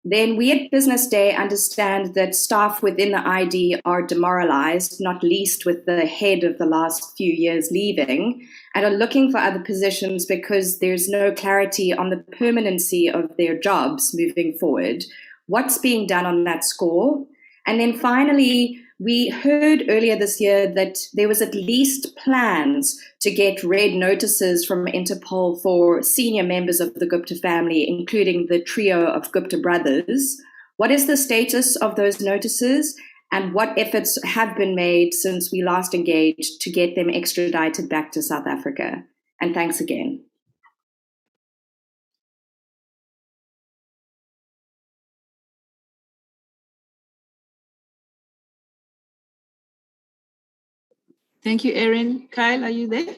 Then we at Business Day understand that staff within the ID are demoralized, not least with the head of the last few years leaving, and are looking for other positions because there's no clarity on the permanency of their jobs moving forward. What's being done on that score? And then finally, we heard earlier this year that there was at least plans to get red notices from Interpol for senior members of the Gupta family, including the trio of Gupta brothers. What is the status of those notices and what efforts have been made since we last engaged to get them extradited back to South Africa? And thanks again. Thank you, Erin. Kyle, are you there?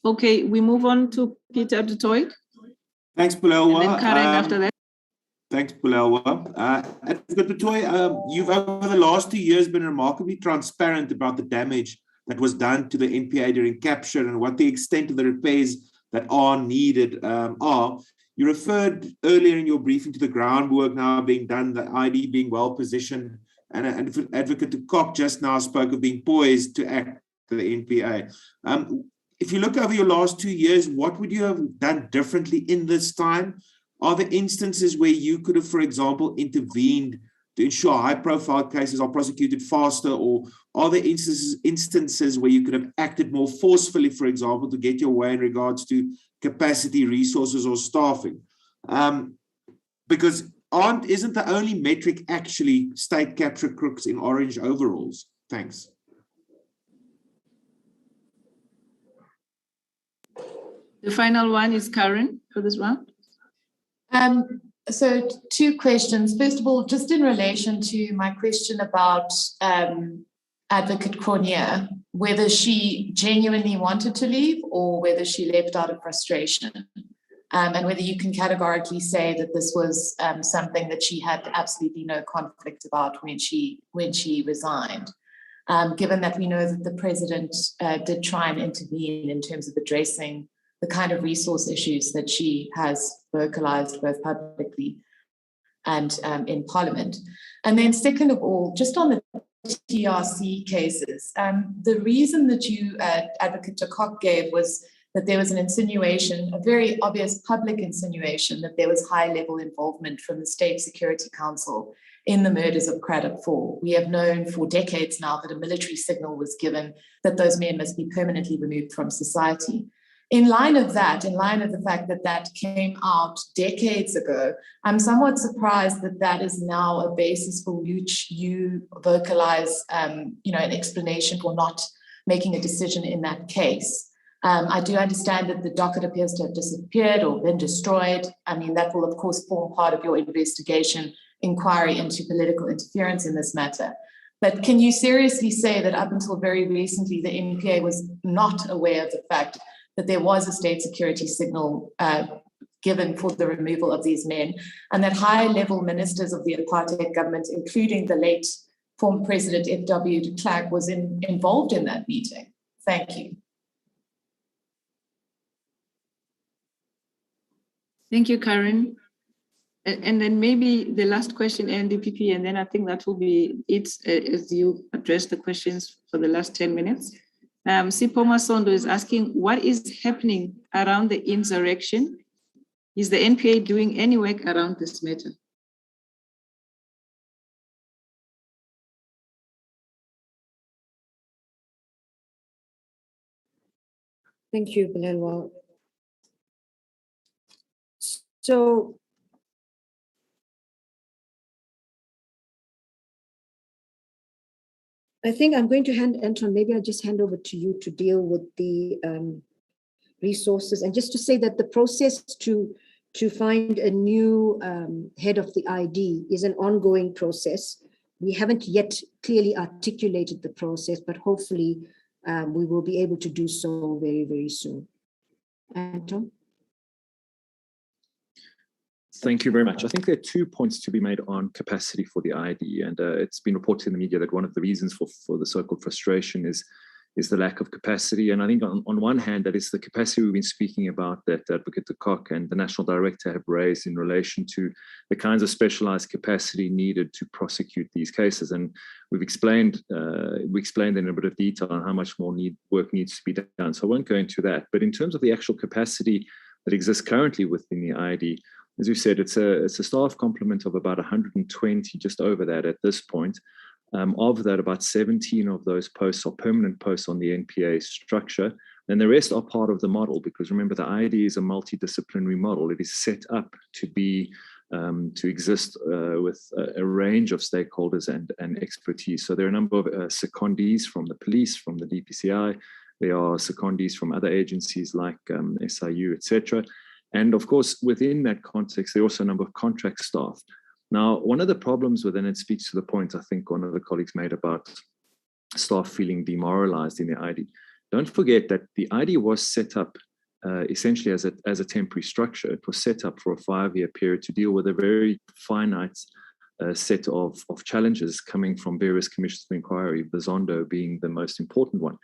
Okay, we move on to Peter Dutoy. Thanks, Bulelwa. And then Karen after that. Thanks, Bulelwa. Advocate Batoh, you've over the last 2 years been remarkably transparent about the damage that was done to the NPA during capture and what the extent of the repairs that are needed are. You referred earlier in your briefing to the groundwork now being done, the ID being well positioned, and Advocate de Kock just now spoke of being poised to act to the NPA. If you look over your last 2 years, what would you have done differently in this time? Are there instances where you could have, for example, intervened to ensure high-profile cases are prosecuted faster, or are there instances where you could have acted more forcefully, for example, to get your way in regards to capacity, resources, or staffing? Because isn't the only metric actually state capture crooks in orange overalls? Thanks. The final one is Karen for this round. So 2 questions. First of all, just in relation to my question about Advocate Cronje, whether she genuinely wanted to leave or whether she left out of frustration, and whether you can categorically say that this was something that she had absolutely no conflict about when she resigned, given that we know that the president did try and intervene in terms of addressing the kind of resource issues that she has vocalized both publicly and in Parliament. And then second of all, just on the TRC cases, the reason that you, Advocate de Kock, gave was that there was an insinuation, a very obvious public insinuation, that there was high-level involvement from the State Security Council in the murders of Craddock 4. We have known for decades now that a military signal was given that those men must be permanently removed from society. In line of the fact that that came out decades ago, I'm somewhat surprised that that is now a basis for which you vocalize, an explanation for not making a decision in that case. I do understand that the docket appears to have disappeared or been destroyed. I mean, that will, of course, form part of your investigation inquiry into political interference in this matter. But can you seriously say that up until very recently, the NPA was not aware of the fact that there was a state security signal given for the removal of these men, and that high-level ministers of the apartheid government, including the late former President F.W. de Klerk, was involved in that meeting? Thank you. Thank you, Karen. And then maybe the last question, NDPP, and then I think that will be it as you address the questions for the last 10 minutes. Sipoma Sondo is asking, what is happening around the insurrection? Is the NPA doing any work around this matter? Thank you, Bilelwa. So, I think I'm going to Anton, maybe I'll just hand over to you to deal with the resources, and just to say that the process to find a new head of the ID is an ongoing process. We haven't yet clearly articulated the process, but hopefully we will be able to do so very, very soon. Anton? Thank you very much. I think there are 2 points to be made on capacity for the ID, and it's been reported in the media that one of the reasons for the so-called frustration is the lack of capacity. And I think on one hand, that is the capacity we've been speaking about that Advocate de Kock and the National Director have raised in relation to the kinds of specialized capacity needed to prosecute these cases. And we explained in a bit of detail on how much more work needs to be done. So I won't go into that. But in terms of the actual capacity that exists currently within the ID, as you said, it's a staff complement of about 120, just over that at this point. Of that, about 17 of those posts are permanent posts on the NPA structure, and the rest are part of the model, because remember, the ID is a multidisciplinary model. It is set up to be to exist with a range of stakeholders and expertise. So there are a number of secondees from the police, from the DPCI. There are secondees from other agencies like SIU, etc. And of course, within that context, there are also a number of contract staff. Now, one of the problems with, and it speaks to the point I think one of the colleagues made about staff feeling demoralized in the ID. Don't forget that the ID was set up essentially as a temporary structure. It was set up for a 5-year period to deal with a very finite set of challenges coming from various commissions of inquiry, Bazondo being the most important one.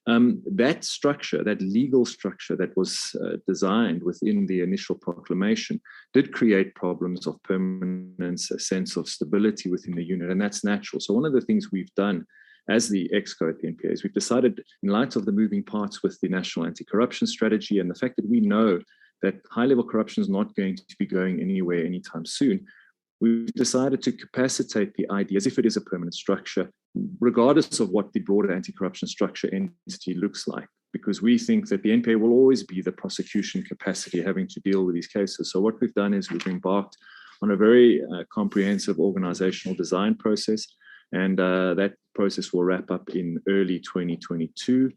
That structure, that legal structure that was designed within the initial proclamation did create problems of permanence, a sense of stability within the unit, and that's natural. So one of the things we've done as the ExCo at the NPA is we've decided, in light of the moving parts with the National Anti-Corruption Strategy and the fact that we know that high-level corruption is not going to be going anywhere anytime soon, we've decided to capacitate the ID as if it is a permanent structure, regardless of what the broader anti-corruption structure entity looks like, because we think that the NPA will always be the prosecution capacity having to deal with these cases. So what we've done is we've embarked on a very comprehensive organizational design process, and that process will wrap up in early 2022,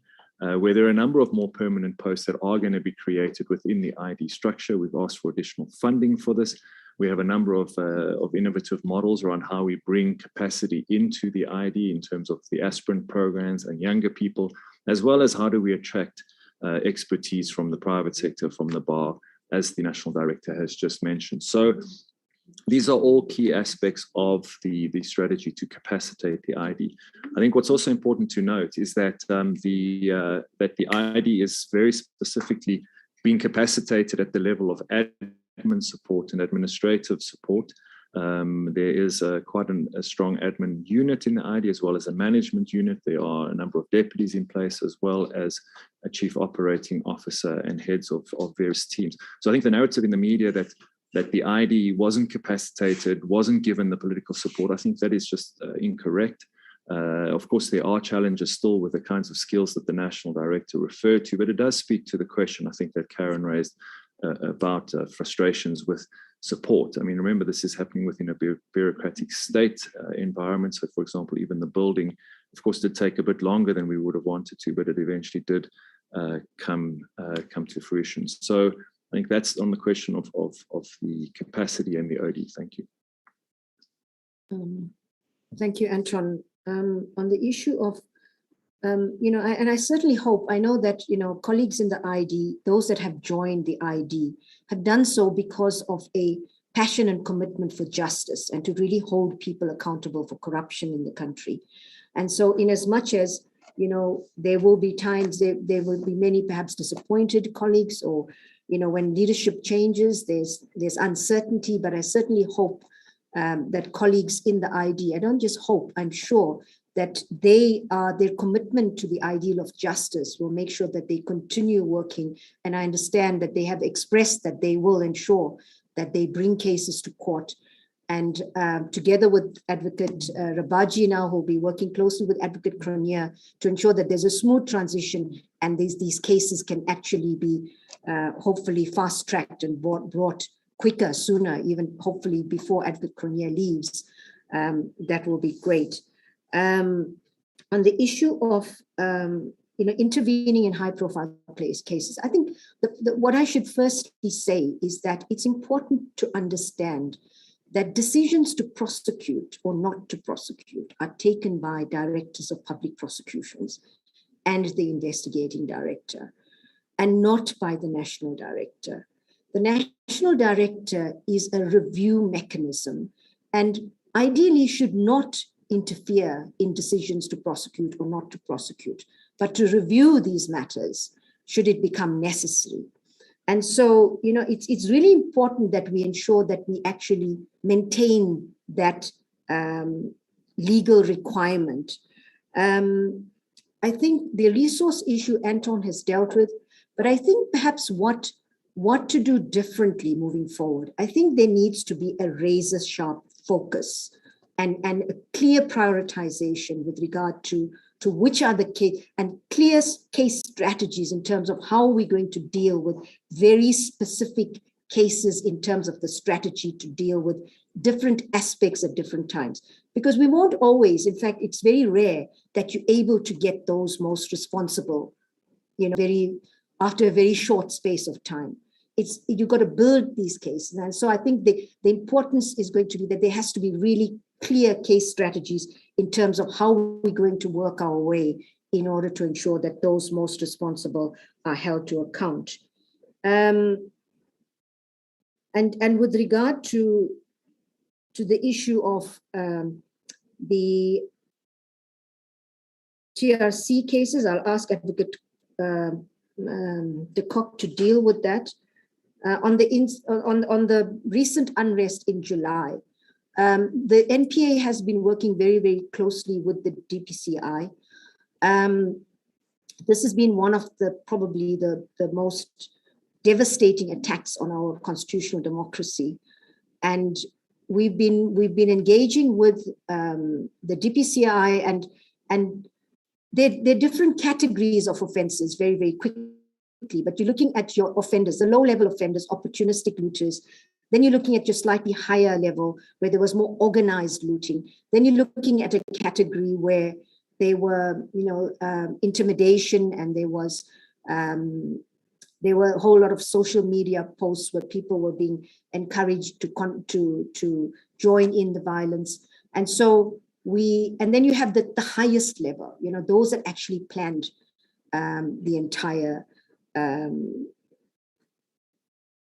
where there are a number of more permanent posts that are going to be created within the ID structure. We've asked for additional funding for this. We have a number of innovative models around how we bring capacity into the ID in terms of the aspirant programs and younger people, as well as how do we attract expertise from the private sector, from the bar, as the National Director has just mentioned. So these are all key aspects of the strategy to capacitate the ID. I think what's also important to note is that the ID is very specifically being capacitated at the level of admin support and administrative support. There is quite a strong admin unit in the ID, as well as a management unit. There are a number of deputies in place, as well as a chief operating officer and heads of various teams. So I think the narrative in the media that the ID wasn't capacitated, wasn't given the political support, I think that is just incorrect. Of course, there are challenges still with the kinds of skills that the National Director referred to, but it does speak to the question, I think, that Karen raised about frustrations with support. I mean, remember, this is happening within a bureaucratic state environment. So, for example, even the building, of course, did take a bit longer than we would have wanted to, but it eventually did come to fruition. So I think that's on the question of the capacity and the OD. Thank you. Thank you, Anton. On the issue of, and I certainly hope, I know that, colleagues in the ID, those that have joined the ID, have done so because of a passion and commitment for justice and to really hold people accountable for corruption in the country. And so in as much as, there will be times, there will be many perhaps disappointed colleagues, or, when leadership changes, there's uncertainty, but I certainly hope that colleagues in the ID, I don't just hope, I'm sure that their commitment to the ideal of justice will make sure that they continue working. And I understand that they have expressed that they will ensure that they bring cases to court. And together with Advocate Rabaji now, who'll be working closely with Advocate Cronje to ensure that there's a smooth transition and these cases can actually be hopefully fast-tracked and brought quicker, sooner, even hopefully before Advocate Cronje leaves. That will be great. On the issue of intervening in high-profile cases, I think what I should firstly say is that it's important to understand that decisions to prosecute or not to prosecute are taken by directors of public prosecutions and the investigating director, and not by the national director. The national director is a review mechanism and ideally should not interfere in decisions to prosecute or not to prosecute, but to review these matters should it become necessary. And so, it's really important that we ensure that we actually maintain that legal requirement. I think the resource issue Anton has dealt with, but I think perhaps what to do differently moving forward. I think there needs to be a razor-sharp focus and a clear prioritization with regard to which are the case, and clear case strategies in terms of how we're going to deal with very specific cases in terms of the strategy to deal with different aspects at different times. Because we won't always, in fact, it's very rare that you're able to get those most responsible, after a very short space of time. You've got to build these cases. And so I think the importance is going to be that there has to be really clear case strategies in terms of how we're going to work our way in order to ensure that those most responsible are held to account. And with regard to to the issue of the TRC cases, I'll ask Advocate de Kock to deal with that. On the recent unrest in July, the NPA has been working very, very closely with the DPCI. This has been one of probably the most devastating attacks on our constitutional democracy. And we've been engaging with the DPCI, and there are different categories of offenses very, very quickly. But you're looking at your offenders, the low-level offenders, opportunistic looters. Then you're looking at your slightly higher level where there was more organized looting. Then you're looking at a category where there were, intimidation, and there were a whole lot of social media posts where people were being encouraged to join in the violence. And so and then you have the highest level, those that actually planned the entire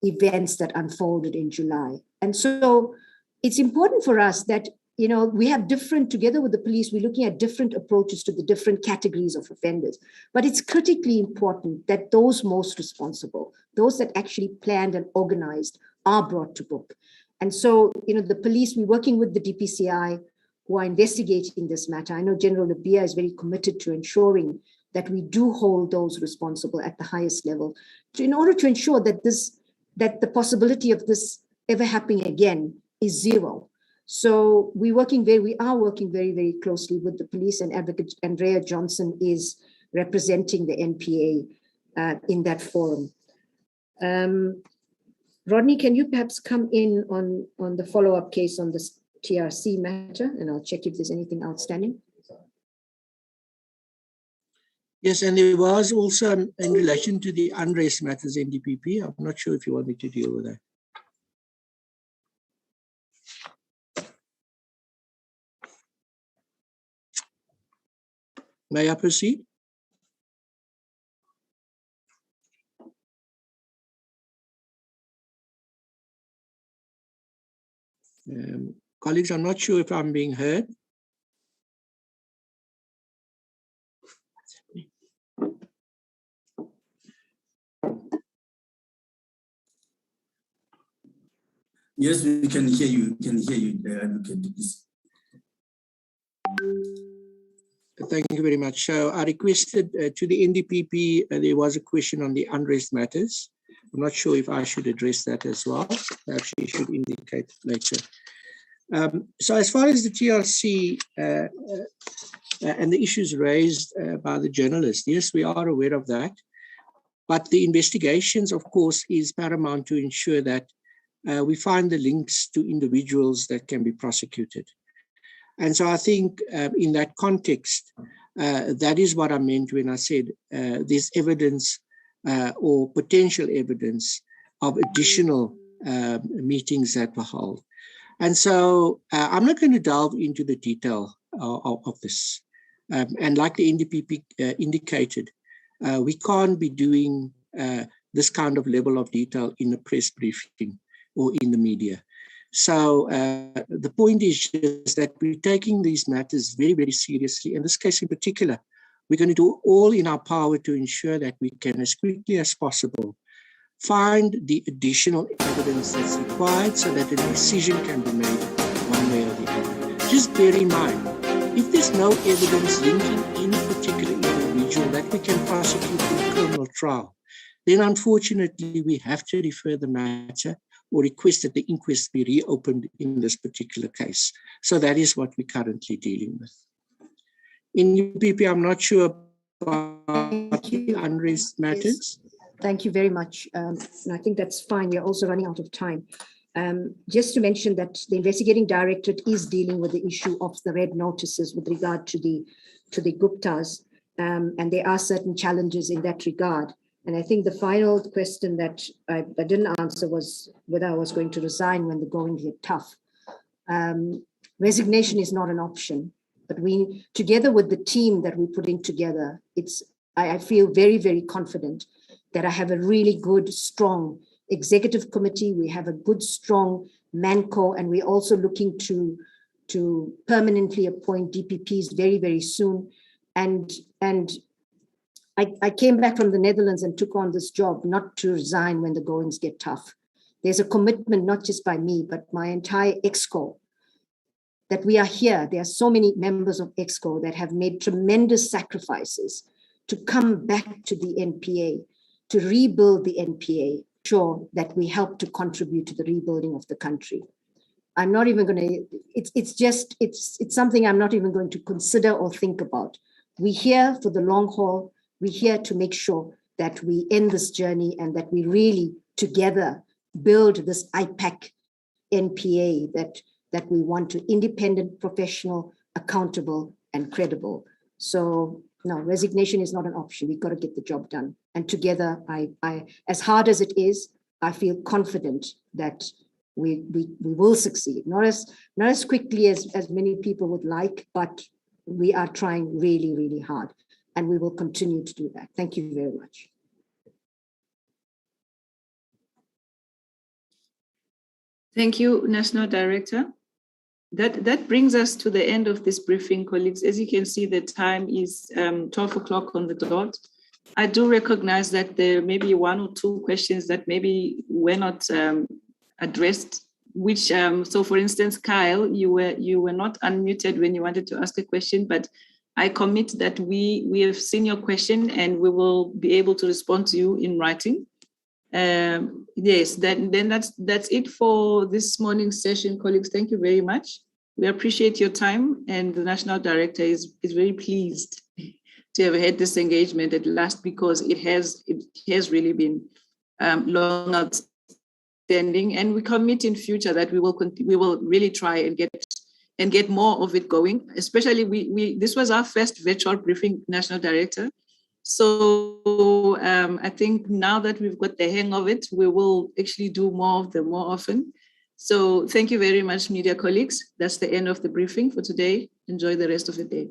events that unfolded in July. And so it's important for us that, we have together with the police, we're looking at different approaches to the different categories of offenders. But it's critically important that those most responsible, those that actually planned and organized, are brought to book. And so, the police, we're working with the DPCI who are investigating this matter. I know General Labia is very committed to ensuring that we do hold those responsible at the highest level, in order to ensure that the possibility of this ever happening again is zero. So we are working very, very closely with the police, and Advocate Andrea Johnson is representing the NPA in that forum. Rodney, can you perhaps come in on the follow-up case on this TRC matter, and I'll check if there's anything outstanding. Yes, and there was also in relation to the unrest matters, NDPP. I'm not sure if you want me to deal with that. May I proceed? Colleagues, I'm not sure if I'm being heard. Yes, we can hear you. Advocate, please. Thank you very much. So I requested to the NDPP, there was a question on the unrest matters. I'm not sure if I should address that as well. Perhaps you should indicate later. So as far as the TRC and the issues raised by the journalist, yes, we are aware of that. But the investigations, of course, is paramount to ensure that we find the links to individuals that can be prosecuted. And so I think in that context, that is what I meant when I said there's evidence or potential evidence of additional meetings that were held. And so I'm not going to delve into the detail of this. And like the NDPP indicated, we can't be doing this kind of level of detail in a press briefing or in the media. So the point is just that we're taking these matters very, very seriously. In this case in particular, we're going to do all in our power to ensure that we can, as quickly as possible, find the additional evidence that's required so that a decision can be made one way or the other. Just bear in mind, if there's no evidence linking any particular individual that we can prosecute in a criminal trial, then unfortunately we have to refer the matter or request that the inquest be reopened in this particular case. So that is what we're currently dealing with. In UPP, I'm not sure about the unrest matters. Thank you very much. And I think that's fine. We're also running out of time. Just to mention that the investigating directorate is dealing with the issue of the red notices with regard to the Guptas, and there are certain challenges in that regard. And I think the final question that I didn't answer was whether I was going to resign when the going get tough. Resignation is not an option, but we, together with the team that we're putting together, I feel very, very confident that I have a really good, strong executive committee. We have a good, strong MANCO, and we're also looking to permanently appoint DPPs very, very soon. And I came back from the Netherlands and took on this job not to resign when the goings get tough. There's a commitment, not just by me, but my entire EXCO, that we are here. There are so many members of EXCO that have made tremendous sacrifices to come back to the NPA, to rebuild the NPA, sure that we help to contribute to the rebuilding of the country. I'm not even going to, it's something I'm not even going to consider or think about. We're here for the long haul. We're here to make sure that we end this journey and that we really together build this IPAC NPA that we want to: independent, professional, accountable, and credible. So no, resignation is not an option. We've got to get the job done. And together, I as hard as it is, I feel confident that we will succeed. Not as quickly as many people would like, but we are trying really, really hard. And we will continue to do that. Thank you very much. Thank you, National Director. That brings us to the end of this briefing, colleagues. As you can see, the time is 12 o'clock on the dot. I do recognize that there may be one or two questions that maybe were not addressed, which, so for instance, Kyle, you were not unmuted when you wanted to ask a question, but I commit that we have seen your question and we will be able to respond to you in writing. Yes, then that's it for this morning's session, colleagues. Thank you very much. We appreciate your time, and the National Director is very pleased to have had this engagement at last, because it has really been long outstanding, and we commit in future that we will really try and get more of it going. Especially this was our first virtual briefing, National Director. So I think now that we've got the hang of it, we will actually do more of them more often. So thank you very much, media colleagues. That's the end of the briefing for today. Enjoy the rest of the day.